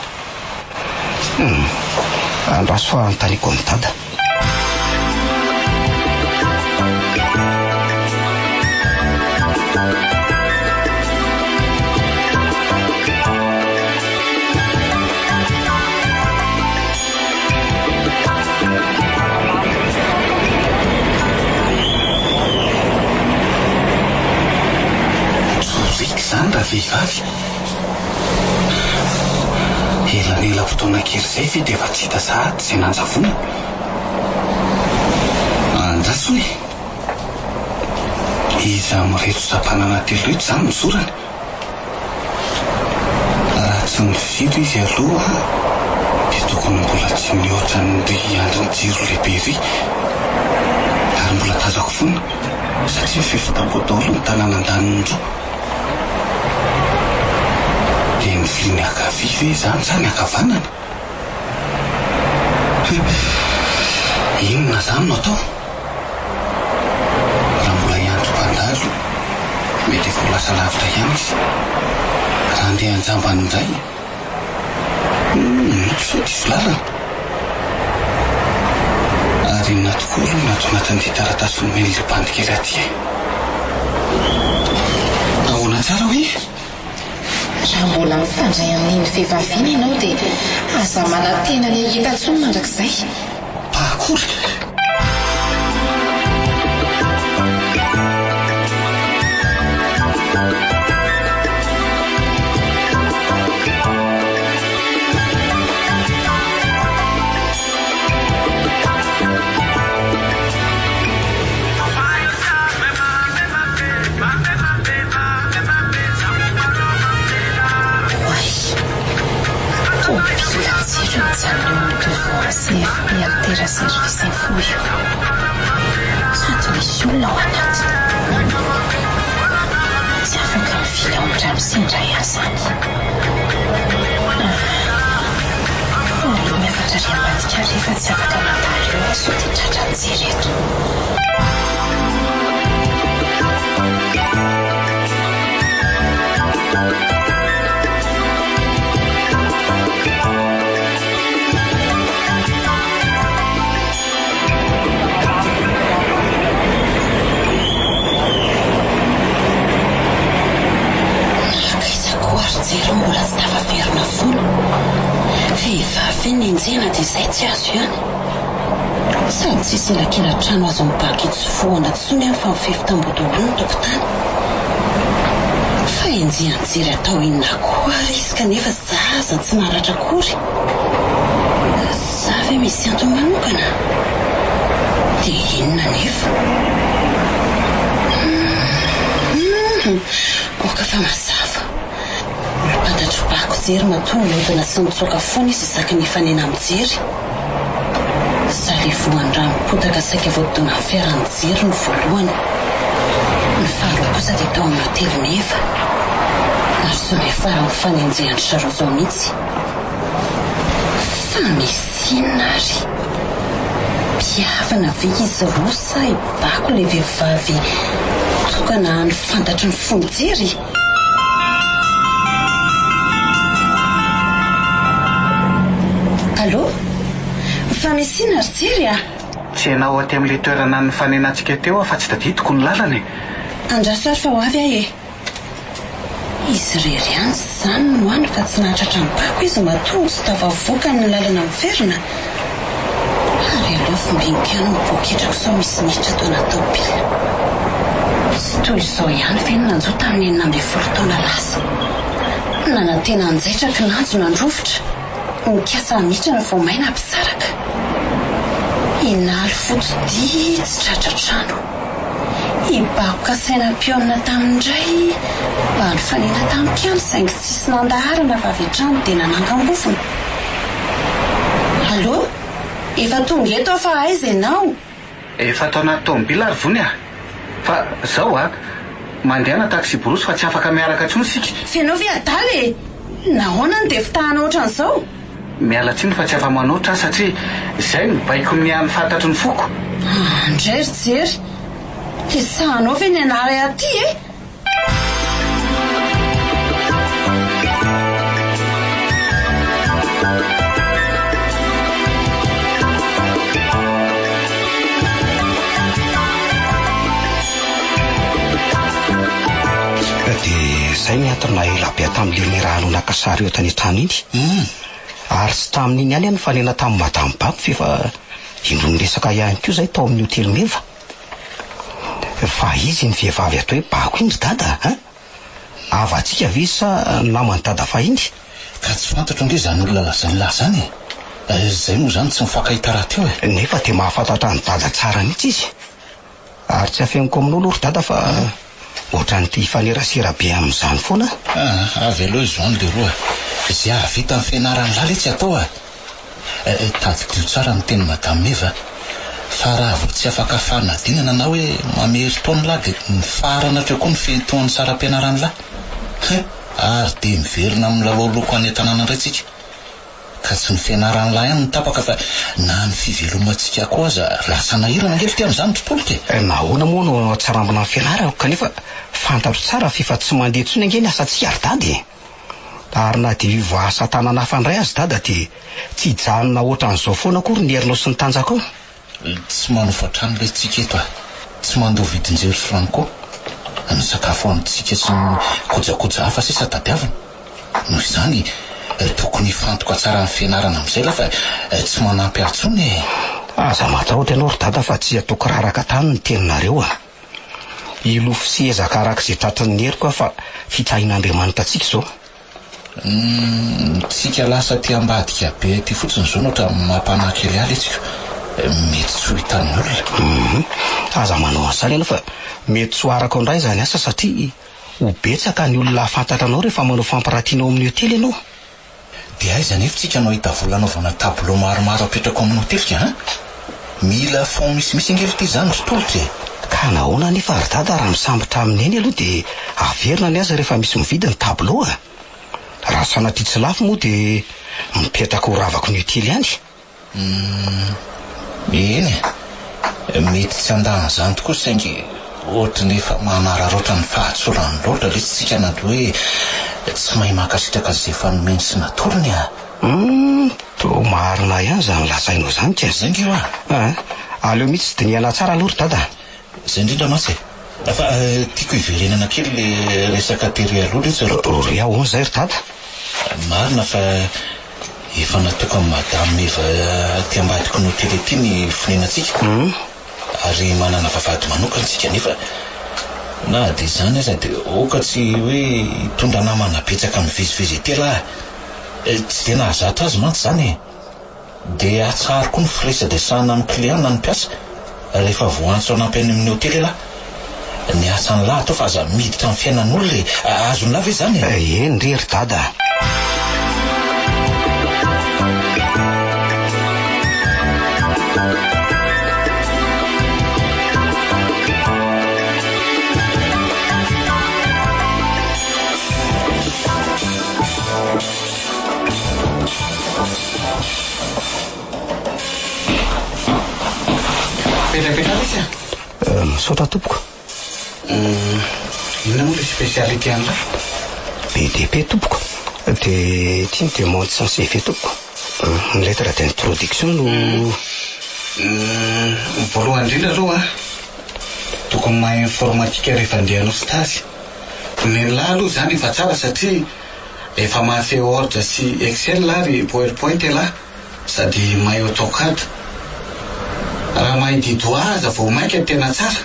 Andraso anontaniako amin'ny dada. Zany raha vehivavy elanela fotoana kely izay fe dia efa tsy hita sahady izay nanjavona. Andrasony iza mireto sampanana telo eto izany mizorana. Raha tsy mividy izy aloha dia tokony mbola tsy mihoatra ny andro ny jiro lehibe ry ary mbola tazako foana satria fifitambo daholo ny tanàna an-danindro. Dia mivily akavy ve izany sa ny akavanana? Inona izany no atao? Raha mbola hiandro mpandalo mety efa ho lasa lavitra ihany izy. Raha andeha anjambany indray sao diso lalana. Ary inona tokoa aloha nato anatin'ity taratasy nomeny le bandikely aty. Ahoana tsara hoe? raha mbola mifandray amin'iny vehivavina ianao dia aza manantena ny hitantsony mandrakizay. Pakory! Et altera service infouille. Attention là en anaty. Tsy afaka mivily ao an-trano sendray azany. Aloha miafatra ry ambadika rehefa tsy afaka mandaly eo sao dia tratra mijery eto. Jero mbola tsy tafaverina foana. Vehivavy nenjena dia izay tsy azo ihany. Sady tsisy elakelan-trano azo mibaky itsofoana tsony fa mifefy tambodoolo ny tokotany. Fa enjehanjery atao inona koa izy kanefa zaza tsy naratra akory. Za ve misy antony manokana? Dia inona nefa? Oka fa mazava. Fantatro bako jery matoa miodina sy mitsoaka foana izy isaky ny fanena mijery. Salevoan'ny ranom-potaka saika voadona ny fiarany jery ny voalohany. Ny faharoa kosa dia tao amin'ny hotely meva. Ary somay fara mifanenjehany zareo zao mihitsy. Fa misy inona ary? Mpiavana ve izy roa sa ibako ilay vehivavy tokana ny fantatry ny fony jery? Allô? Fa misy inona ry jery a? Tsy ianao aty amin'ilay toerana ny fanenantsika teo fa tsy tadidiko ny lalany. Andraso ary fa ho avy ahy e. Izy rery ihany izany no any ka tsy nahatratra mibako izy matoa tsy tafavoaka ny lalana miverina. Ary aloha fombinika ihany mipoaketrako sao misy miditra tao anaty tobila. Tsy toy izao ihany ve no nanjoa tamin'ny 9 taona lasa. Nanantena anjaitraky nanjo nandrovitra. Nikasa miditra na vao maina ampisaraka. Inaly foto-dia tsy tratra-trano. Ibako kasainam-piona tamindray mba ny fanena tamin'piano saingy tsisy nandaharana fa avy trano dia nanangam-bofona. Allô? Efa tonga eto fa aiza ianao? Efa tao anaty tomobila ary vony a. Fa zao a mandehana taxi borosy fa tsy afaka miaraka intsony sika. Fianao ve adaly e? Nahoana ny dia fitahana ohatran'izao? Miala tsiny fa tsy afa manoatra satria izay ny baiko ny any fantatry ny foko. Ndray ry jery. Tesahanao ve ny anary aty e? Dia izay ny antony ela be tamin'ilay ny raha nonakasary eo tany trano iny. Ary tsy tamin'iny ihany ny fanena tamin'ny madame Bako fefa indro niresaka ihany koa izay tao amin'ny hotely meva. Fa izy ny vehivavy atao hoe Bako iny ry dada a? Avatsika ve sa namany dada fahiny? Ka tsy fantatro nge izany olona lazanylahy zany e. Izay moa zany tsy mifankahita raha teo e. Nefa dia mahafantatra ny dada tsara mihitsy izy. Ary tsy afeniko amin'olo ry dada fa ohatran'ny tia fanerasera be amin'izany foana. Avy aloha izany le roa. Izay avita amin'ny fianaran'ny laly tsy atao a. Tadiko tsara ny teny madame Eva. Fa raha vao tsy afaka fanadinana na hoe mamery taona lahy dia ny farana treo koa ny fitoan'ny saram-pianaran'ny lahy. Ary dia miverina amin'ny lalao-loko any an-tanàna indray tsika. Ka tsy ny fianaran'ny lahy ihany ny tapaka fa na ny fivelomantsika koa aza lasa nahirana ngely ty amin'izany tontolo ke. Nahoana moa no tsarambina amin'ny fianarana kanefa fantatro tsara fifa tsy mandeha tsony angely asa tsy ary dady. Ary na dia voasa tanana hafa indray azy dada dia tsy hijanona ohatran'izao foana kory ny herinao sy ny tanjaka ao. Tsy manofatrano ilay tsika eto a. Tsy mandoa vidinjery franco. Ny sakafo antsika sy ny kojakoja hafa sisa tadiavina. noho izany tokony fantoka tsara ny fianarana amin'izay la fa tsy manampy atsony aza matahotra ianao ry dada fa tsy ataoko raraka tany ny teninareo ilofo sy ezaka araka izay tratran'ny heriko fa fitahin'Andriamanitra antsika izao tsika lasa ty ambadika be ty fotsiny zao nohatra mampanakely aly etsika mety tsy ho hitan'ny olona aza manao an'izany ianao fa mety tsy ho araka indray zany asa satria ho betsaka ny olona afantatra anao rehefa manao fampiratiana ao amin'ny hotely ianao dia aiza nefa tsika no hita vola anaovana tableau maromaro apetraka amin'ny hotelika mila fond misimisy angely ty zany rytolotra ka nahoana nefa ry dada raha misambotra amin'ny eny aloha dia averina ny aza rehefa misy mividy ny tableau raha sanatria tsy lafo moa dia mipetraka ho ravako ny hotely ihany eny mety tsy andahan'izany tokoa saingy ohatra nefa manararoatra ny fahatsorany loatra lesitsika na do hoe tsy mahay makasitraka izay fanomeny sy natorony to marina ihany zany lasainao zany ka zay nge aleo mihitsy sy diniana tsara aloha ry dada zay indrindra matsy fa tiako hiverenana kely le resaka tery aloha letsy ahoana zay ry dada marina fa efa natoka amin'ny madame eva ty ambadiko ny hotely ety ny fonenantsika ary manana vavady manokana tsika nefa na dia zany aza dia oka tsy hoe tondra namana betsaka mivezivezy etela tsy dia nahazatra azy mantsy zany dia atsahary koa ny firesadresahana amin'ny client na ny mpiasa rehefa voantso anampy any amin'ny hotely la ny asany lahy atao fa aza miditra amin'ny fiainan'olona azony lava zany eny ry dada misaotra tompoko inona moa le spécialité an'la BDP tompoko dia tia ny demande sans CV tompoko ny lettre d'introduction no voalohany indrindra aloha tokony mahay informatika rehefa andehanao stage ny lahy aloha zany efa tsara satria efa mahafehy Word sy Excel ary PowerPoint la sady mahay AutoCAD raha mahay dido aza vao mainka tena tsara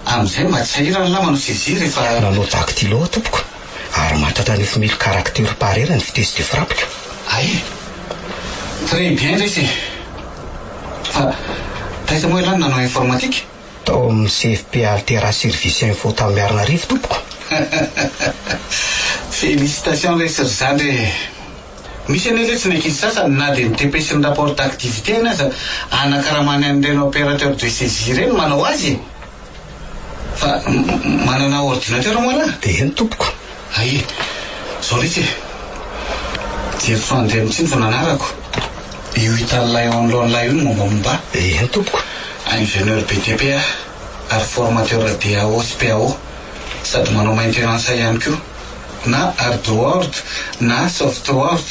amin'izay mba tsy sahirana la manao saisir rehefa nanao dactylo tompoko ary mahatratra nefa mille caractère par heure ny vitesse de frappe ay très bien resy fa taiza moa ilany nanao informatique tao amin'ny CFP Altera Service Info tamin'ny Arnarivo tompoko félicitations resy ry zany re misy ane le tsy nakizy sasany na dia mitepy sy ny rapport d'activité eny aza anakaramany an'ireny opérateur de saisie reny manao azy fa manana ordinateur moa la eny tompoko ay zao lesy jeritso andray mitsiny fa nanarako io hitan'lay onlonlay io ny mombamomba eny tompoko ingénieur BTP ary formateur DAO sy PAO sady manao maintenance ihany koa na hardword na softword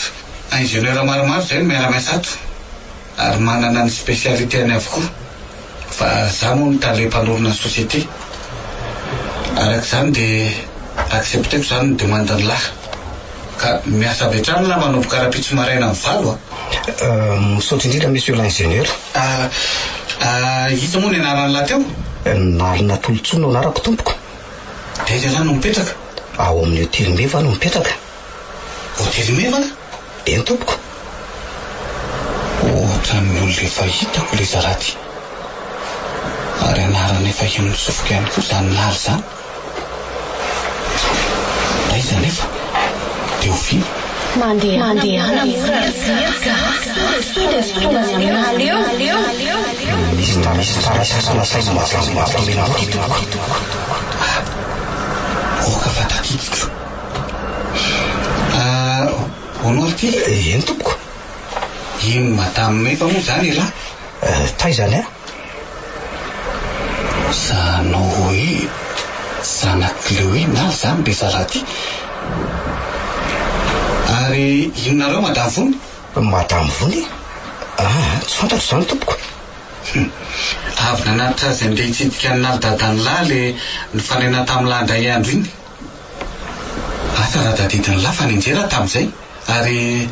ingénieur maromaro zay miara-miasa ato ary manana ny spécialité any avokoa fa za moa nitaले mpanorona ny société arak'izany dia accepteko zany ny demande ny lahy ka miasa avy hatrany la manomboka raha-pitso maraina amin'ny valo misaotra indrindra monsieur l'ingénieur iza moa ny anarany lahy teo nalina tolotsono anarako tompoko dia izy lahy no mipetraka ao amin'ny hotely meva no mipetraka hotely meva eny tompoko ohatran'ny olona efa hitako le zaraty ary anarany efa ino misofoka ihany koa zany laly zany da iza nefa dia ho vino mandehana misy tsara sasana saina mazamazamena oka fatakikiko ono ary ty eny tompoko ino madame mefa moa zany la taizany zanao hoe zanak'leo inaly zany be zaraty ary inonareo madame vony madame vony tsy fantatro zany tompoko avy nanatitra azy andeha hitsidika ny naly dadany lahy le ny fanena tamin'ny lahandray andro iny Asa raha tadidiny lafa ny injera tamin'izay ary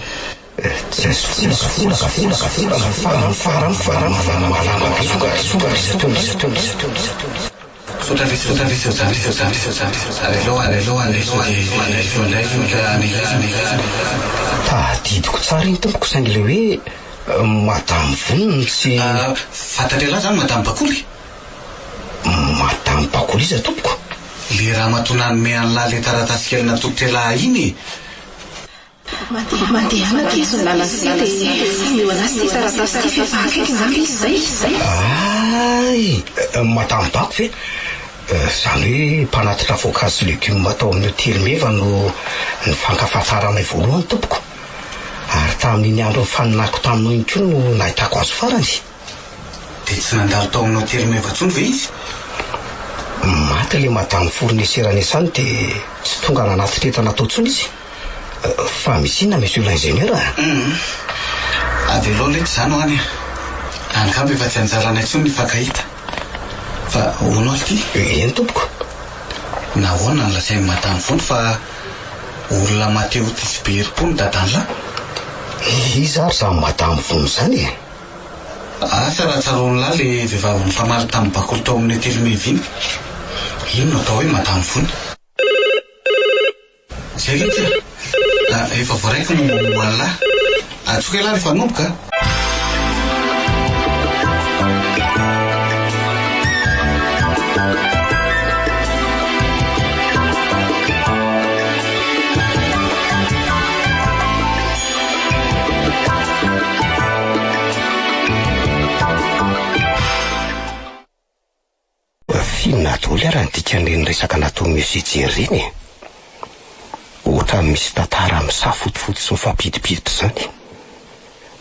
tadidiko tsara iny tompoko saingy le hoe madame voniny tsy fantatra lahy zany madame bakoly. madame bakoly izy tompoko. Le raha matonany me an'lahy le taratasy kely natokotra lahy iny. mandeha anaty lalana dia eo anazy ty taratasy ty fefahakaiky zany izy zay. Ay, madame bako ve zany hoe mpanatitra voankazo légume atao amin'ny hotely meva no ny fankafantaranay voalohany tompoko. Ary tamin'iny andro faninako taminao iny koa no nahitako azo farany. Dia tsy nandalo tao amin'ny hotely meva tsony ve izy? Maty le madame fourniserany isany dia tsy tonga nanaty entana tao tsony izy. Fa misy inona monsieur l'ingénieur avy aloha lety zany ho any angamba efa tsy anjaranay tsony ny fankahita fa hoanao ty eny tompoko. nahoana ny lasainy madame fony fa olona mateo tisy be herim-po ny dadan'la. izy ary zany madame vony zany asa raha tsaroany lahy le vehivavy nifamaly tamin'ny bakoly tao amin'ny hotely meviny ino no atao hoe madame fony zay le tia efa voaraiko no an'lahy atsoka lahy rehefa nomboka. Finatoly ary nydikany resaka natao monsieur Jerry reny ohatra misy tantara amin'ny safotifoty sy mifampidipiditra zany.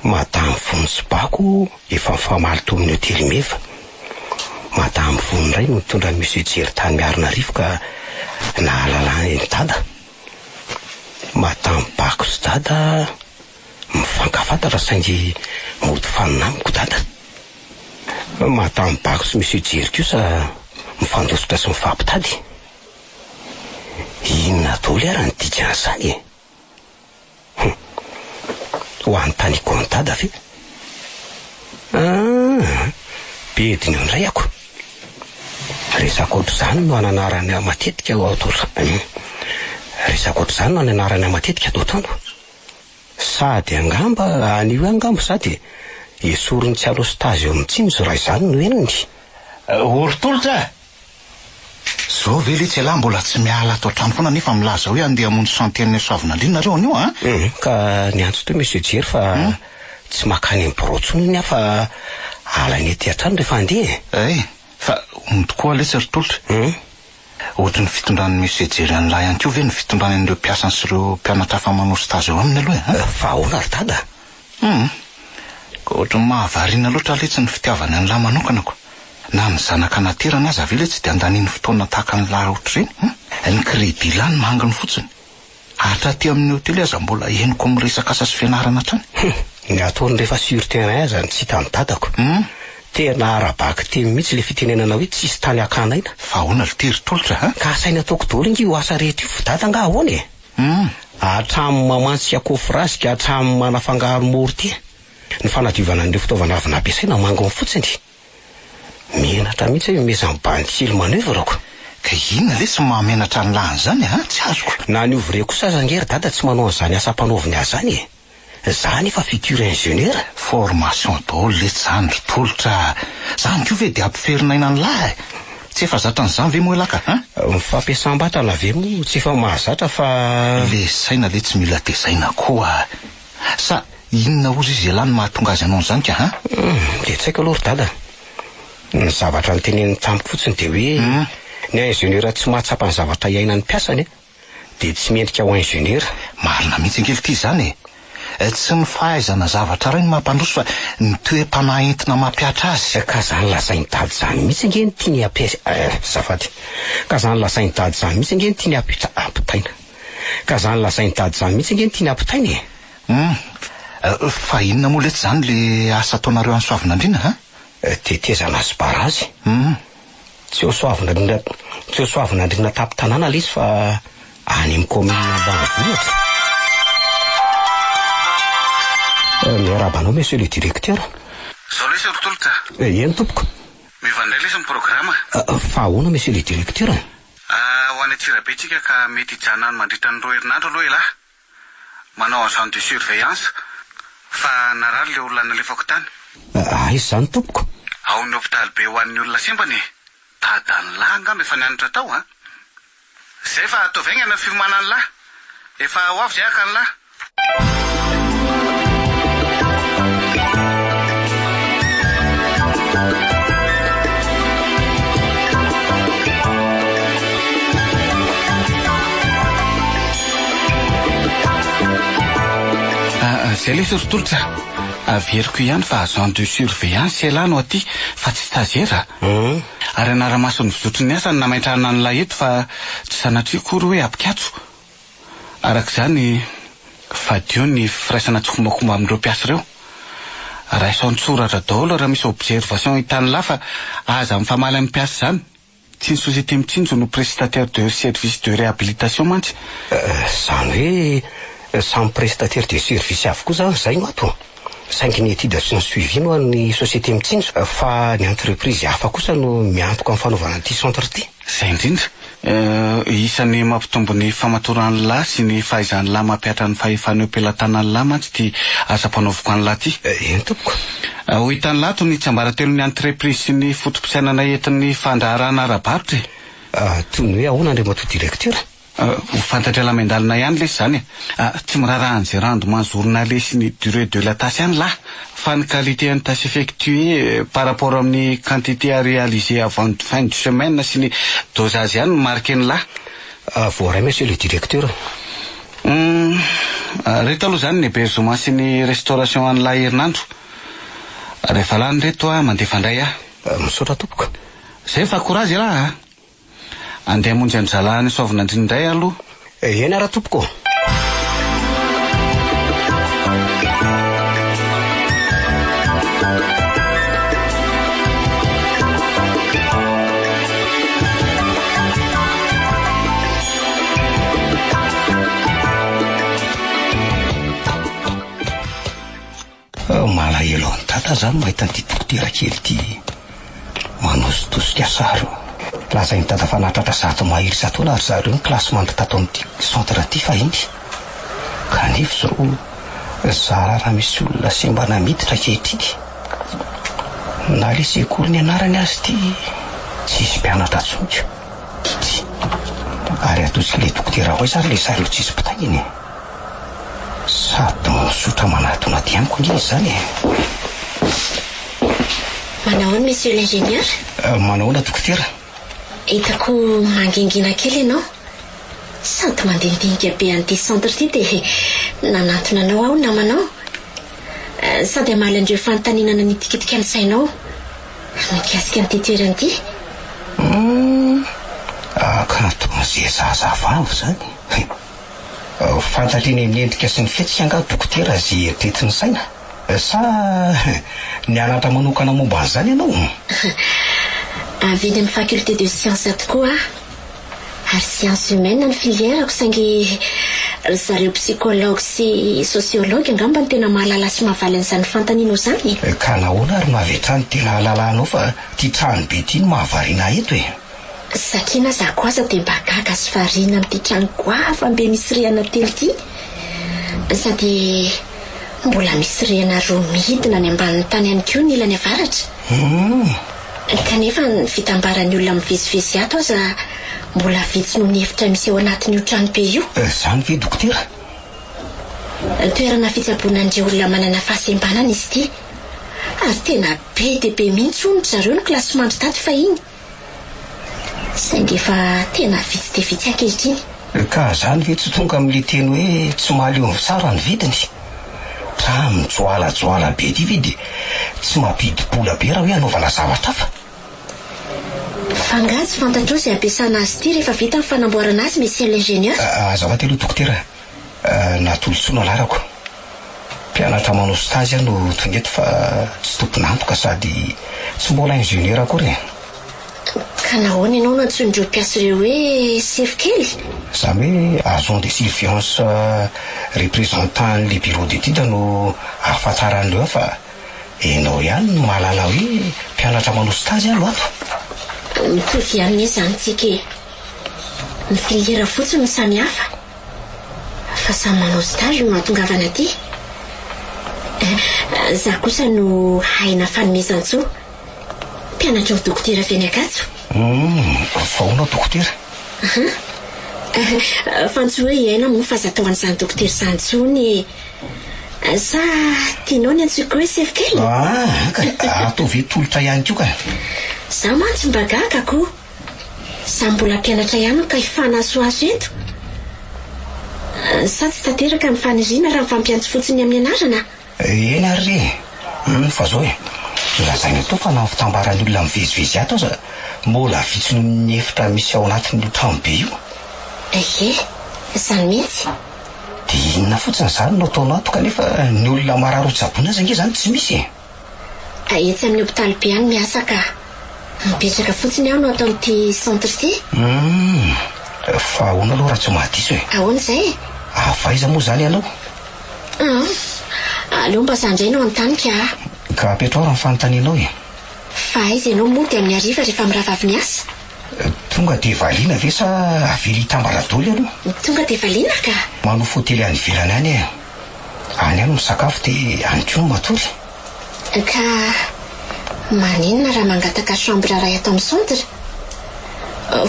Madame Vony sy bako efa mifamaly tao amin'ny hotely meva. Madame Vony ray no mitondra monsieur Jerry tany miarina rivo ka nahalala ny dada. Madame bako sy dada mifankafantatra saingy mody faninamiko dada. Madame bako sy monsieur Jerry kosa mifandositra sy mifampitady. Inona toly ary ny dikan'izany ho an'ny taniko ny dada ve bediny indray ako resaka ohatr'izany no ananarany matetika resaka ohatr'izany no ananarany matetika atao trano sady angamba anio angamba sady esoriny tsy alo stazy eo amin'ny tsinjo raha izany no eniny orotolotra zao ve le tsy lahy mbola tsy miala atao trano foana nefa milaza hoe andeha hamonjy santenina soavinandrinareo anio ka niantso to monsieur Jerry fa tsy makany amin'ny brotsony iny afa ala ny ety an-trano rehefa andeha fa tokoa le tsy rotolotra ohatra ny fitondran'ny monsieur Jerry an'lahy ihany koa ve ny fitondrany an'ireo mpiasany sy ireo mpianatra fa manao stazy eo aminy aloha fa ahoana ry dada ka ohatra ny mahavariana loatra le tsy ny fitiavany an'lahy manokanako na ny zanaka naterana azy avele tsy dia andaniny fotoana tahaka ny lahy ohatr'ireny ny crédit lany manginy fotsiny hatra aty amin'ny hotely aza mbola henoko miresaka asa sy fianarana trany ny ataony rehefa surterrain aza ny tsy hitany dadako tena arabaky teny mihitsy le fitenenana hoe tsisy tany akanaina fa ahoana le tery tolotra ka asaina ataoko daholo ingy ho asa rehetra io fodada nga ahoana hatramy mamantsy akofrasika hatramy manafangaro moro ty ny fanadiovana an'ireo fitaovana avy nampiasaina manginy fotsiny menatra mihitsy hoe mezany bansily maneuvrako ka inona le tsy mahamenatra ny lahany zany tsy azoko na ny ouvrier kosa zangery dada tsy manao an'izany asa mpanaoviny azy zany zany efa futur ingénieur formation daholo le zany rotolotra zany ko ve dia ampiferinaina ny lahy tsy efa zatra n'izany ve moa laka mifampiasam-batana ve moa tsy efa mahazatra fa le saina le tsy mila tezaina koa sa inona ozy izy elany mahatonga azy anao n'izany ka de tsy haiko aloha ry dada ny zavatra ny teneniny tamiko fotsiny dia hoe ny ingénieur tsy mahatsapa ny zavatra iainany mpiasany dia tsy mendrika ho ingénieur marina mihitsy ankely ty zany tsy ny fahaizana zavatra ray ny mampandroso fa ny toe-panahy entina mampiatra azy ka zany lasainy dady zany mihitsy angeny tiany zafady ka zany lasainy dady zany mihitsy angeny tiany ampitaina ka zany lasainy dady zany mihitsy angeny tiany ampitainy fa inona moa lety zany le asa ataonareo any soavinandrina tetezana azy barazy tsy ho soavinandrina tapy tanàna le izy fa any amin'ny commune ambanivohitra. Miarabanao monsieur le directeur. Zao lesy rotolotra. Eny tompoko. Mivandray lesy ny programa. Fa ahoana monsieur le directeur? Ho any Antsirabe ka mety hijanona mandritra ny 2 herinandro aloha lahy. Manao agent de surveillance fa narary le olona nalefako tany. Aiza izany tompoko? Ao ny hôpitaly be ho an'ny olona sembany. Dadan'ny lahy angamba efa nianatra tao a. Zay fa ataovy aingana ny fiomanan'ny lahy. Efa ho avy zay aka ny lahy. Zay le sorotolotra. Averiko ihany fa agent de surveillance ialahy no aty fa tsy stagiaire. Ary anara-masony vizotry ny asa ny namaintrana an'ilay eto fa tsy sanatria kory hoe apikatso. Arak'izany fadio ny firaisana tsokombakomba amin'ireo mpiasa ireo. Raisaon'ny soratra daholo raha misy observation hitan'ny lahy fa aza amin'ny famaly amin'ny mpiasa izany. Tsy ny société mitsinjo no prestataire de service de réhabilitation mantsy. Izany hoe samy prestataire de service avokoa zany zay no ato. Saingy ny étude sy ny suivi no an'ny société mitsinjo fa ny entreprise hafa kosa no miantoka amin'ny fanaovana an'ity centre ity. Zay indrindra. Isan'ny mampitombo ny famatoran'ny lahy sy ny fahaizan'ny lahy mampiatra ny fahefan'ny am-pelantanan'ny lahy mantsy ty asa mpanaoviko an'ny lahy ty. Eny tompoko. Ho hitan'ny lahy toy ny tsiambaratelon'ny entreprise sy ny fotom-pisainana entin'ny fandraharana ara-barotra. Toy ny hoe ahoana andriamato directeur? Ho fantatra lamendalina ihany lesy zany. Tsy mirarahan' zay rendement journalier sy ny durée de la tâche ihany lahy. Fa ny qualité ny tâche effectuée par rapport amin'ny quantité à réaliser avant fin de semaine sy ny dosage ihany marqué ny lahy. Voaray monsieur le directeur. Reto aloha zany ny hébergement sy ny restauration an'ny lahy herinandro. Rehefa lany reto mandefa ndray misaotra tompoko. Zay fa courage lahy. Andeha monjy any zalany saovina indrindray aloha. Eny ara tompoko. Malahelo ny tata zany mahita an'ity dokotera kely ity manositosika sary. Lazainy tata fa nahatratra 100 mahery isatoana ary zareo ny classement tato amin'ity centre ity fahiny. Kanefa zao raha misy olona semba namiditra kehitriny. Na le sekoly ny anarany azy ity tsisy mpianatra tsonjo. Ary atosika le dokotera hoe sary le zareo tsisy mpitahiny. Sady misotra manatona ty amiko ny izy zany. Manahoana monsieur l'ingénieur? Manahoana dokotera? Hitako mangingina kely ianao. Sady mandindinika be an'ity centre ity dia nanatona anao aho namanao. Sady amaly andreo fanontaninana nitikitika ny sainao mikasika an'ity toerana ity. Ka toan'izay zazavavy zany. Fantatriny amin'ny endrika sy ny fihetsika anga dokotera zay eritreretiny saina. Sa nianatra manokana momba an'izany ianao? Avy amin'ny faculté de sciences tokoa ary sciences humaines ny filièrako saingy zareo psychologue sy sociologue angamba ny tena mahalala sy mahavaly an'izany fantaninao zany. Ka nahoana ary mahavetra ny tena alalanao fa ty trano be ty no mahavariana eto e. Sakina za koa aza dia mba gaga sy variana amin'ity trano goava mbe misy rihana telo ity. Sady mbola misy rihana roa midina ny ambanin'ny tany ihany koa ny ilany avaratra. Kanefa ny fitambaran'ny olona mivezivezy ato aza mbola vitsy noho ny hevitra misy eo anatin'io trano be io. Zany ve dokotera? Toerana fitsaboanan'ireo olona manana fahasembanana izy ity. Ary tena be dia be mihitsy hono zareo ny klasement tato fahiny. Saingy efa tena vitsy dia vitsy ankehitriny. Ka zany ve tsy tonga amin'le teny hoe tsy mahaleo ny tsara ny vidiny? Trano joalajoala be ty ve dia tsy mampidi-bola be raha hoe anaovana zavatra hafa. Fangazy fantatro izay ampiasana azy ity rehefa vita ny fanamboarana azy monsieur l'ingénieur. Azafady aloha dokotera. Natolontsoina larako. Mpianatra manao stage aho no tonga eto fa tsy tomponantoka sady tsy mbola ingénieur akory. Ka nahoana ianao nantson'ireo mpiasa ireo hoe sefokely? Zany hoe agent de surveillance représentant le bureau d'étude no ahafantaran'ireo fa enao ihany no mahalala hoe mpianatra manao stage alo ato. Mitovy ihany mihitsy zany tsika ny filiera fotsiny no samihafa fa samy manao stage no mahatongavana aty. Za kosa no haina fanomezan-tsoa mpianatra ho dokotera Feny Ankatso. Faonao dokotera? Fantso hoe iaina moa fazataon'izany dokotera izany tsony. Sa tianao ny antsoiko hoe sefokely? Atao ve tolotra ihany koa ka? Za mantsy mba gaga ko. Za mbola mpianatra ihany ka ifanasoaso eto. Sa tsy tanteraka ny faniriana raha mifampiantso fotsiny amin'ny anarana? Eny ary fa zao lazaina to fa na fitambaran'ny olona mivezivezy ato za mbola vitsy ny efitra misy ao anatin'io trano be io. Zany mihitsy. Dia inona fotsiny zany no ataonao ato kanefa ny olona marary hotsaboina aza nge zany tsy misy. Etsy amin'ny hopitaly be any miasa ka mipetraka fotsiny aho no atao amin'ity centre ity. Fa ahoana aloha raha tsy mahadiso e? Ahoana izay? Avaiza moa zany ianao? Aleo mba zandray no anotanika. Ka apetraora ny fanontanianao e? Fa aiza ianao moa dia amin'ny hariva rehefa miravavy miasa? Tonga dia valiana ve sa avely hitambara-doly aloha? Tonga dia valiana ka. Manofo hotely any ivelany any e. Any any misakafo dia any koa no matory. Ka maninona raha mangataka chambre iray ato amin'ny centre?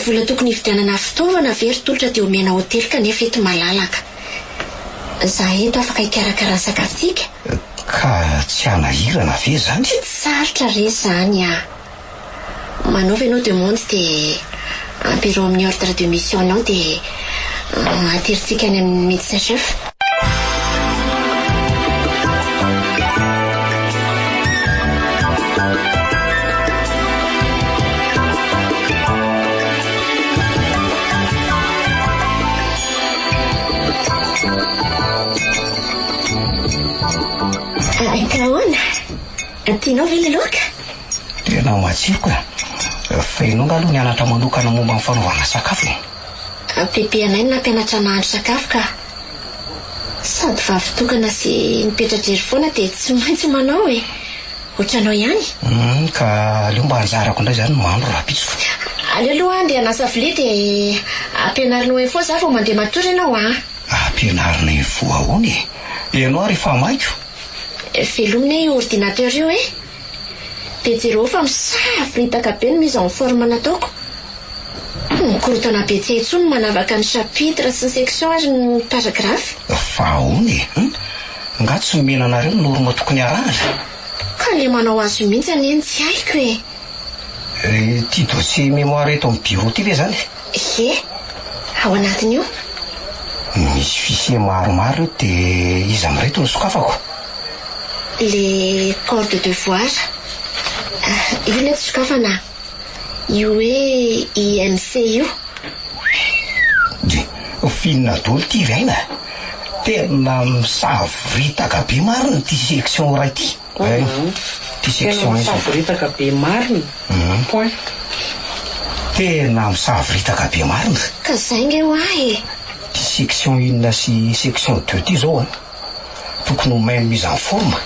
Vola tokony hividianana fitaovana very tolotra dia omena hotely kanefa eto malalaka. Za eto afaka hikarakara ny sakafontsika. Ka tsy hanahirana ve zany? Tsy sarotra re zany a. Manaova ianao demande dia ampero amin'ny ordre de mission anao dia ateritsika any amin'ny médecin chef. Kahoana? Tianao ve ny laoka? Tena matsiro fa ianao nga aloha nianatra manokana momba ny fanaovana sakafo. Bebe anay no nampianatra nahandro sakafo ka sady vavy tokana sy nipetratra ery foana dia tsy maintsy manao e. Ohatranao ihany. Ka aleo mba anjarako indray zany mahandro raha pitso. Aleo aloha andeha hanasa vilia dia ampianarinao info za vao mandeha matory ianao Ampianarina info ahoana e? Ianao ary efa maiko. Velomina io ordinateur io e. Pejero fa misavoritaka be ny mise en forme nataoko. Korotana be tsy intsony manavaka ny chapitre sy ny section ary ny paragraphe. Fa ahoana e? Nga tsy nomena anareo ny norma tokony arahana. Ka le manao azy mihitsy anieny tsy haiko e. Ty dossier mémoire eto amin'ny bureau ty ve zany? Ao anatiny io misy fichier maromaro dia izy amin'ireto no sokafako. Le corps de devoir. Io le sokafana. Io hoe IMC io. Finna dolo ty ve aina? Tena misaviritaka be marina ty section ray ty. Ty section misaviritaka be marina. Point. Tena misaviritaka be marina. Ka zay nge ho ahy. Ty section inona sy section 2 ty zao tokony ho main mise en forme.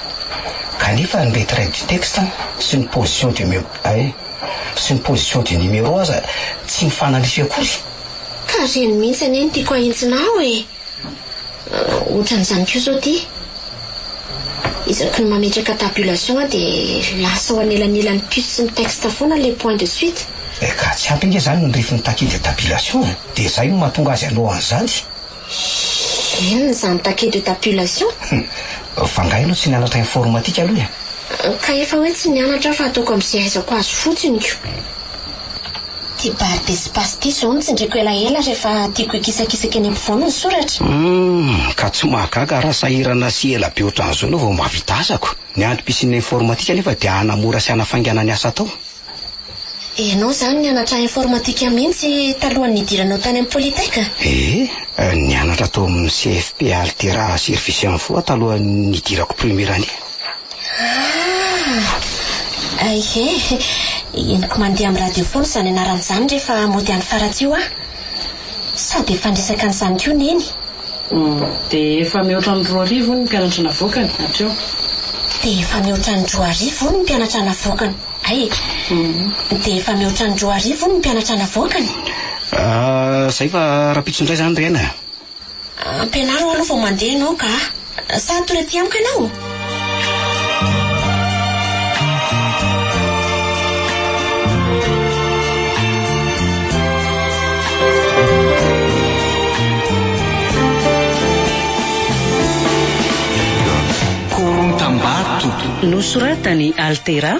Kanefa ny lettre du texte sy ny position du sy ny position du numéro aza tsy mifanalify akory. Ka reny mihitsy anieny tiako ahintsinao e. Ohatran'izany koa zao ty isaky ny mametraka tabulation dia lasa ho anelanelan'ny puce sy ny texte foana le point de suite. Ka tsy ampy nge zany ny refiny taquet de tabulation dia zay no mahatonga azy aloha an'izany. Inona zany taquet de tabulation? Fangaino tsy nianatra informatique aloha. Ka efa hoe tsy nianatra fa ataoko amin'izay aizako azy fotsiny ko. Ty barre d'espace ty zao no tsindriko elaela rehefa tiako hikisakisaky any ampovoany ny soratra. Ka tsy mahagaga raha sahirana sy ela be ohatran'izao anao vao mahavita asako. Ny antopisian'ny informatique nefa dia hanamora sy hanafaingana ny asa tao. Ianao zany nianatra informatique mihitsy talohan'ny nidiranao tany amin'ny Polytech? Nianatra tao amin'ny CFP Altera Service Info talohan'ny nidirako première année. eniko mandeha amin'ny radio foana izany anaran'izany rehefa mody any faratsy io sady efa andresaka an'izany koa neny. Dia efa mihoatra ny 2 arivo ny mpianatra navoakany hatreo. Dia efa mihoatra ny 2 arivo ny mpianatra navoakany. Ay, dia efa mihoatra ny 2 arivo ny mpianatra navoakany. Zay fa rapitso indray zany rena. Ampianaro aloha vao mandeha ianao ka sa torety amiko ianao. Korontam-bato Nosoratany Altera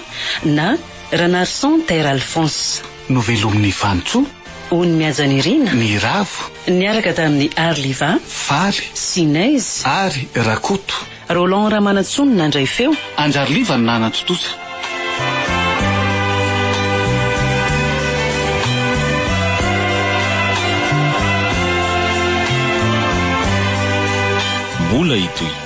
na Renarson Ter Alphonse. novelomin'ny Vantsoa, Ony Miajanirina, ny Ravo, niaraka tamin'ny Arliva, Faly Sinez, ary Rakoto. Roland Ramanatsony nandray feo. Anjariliva ny nanan-totosa. Mbola itoy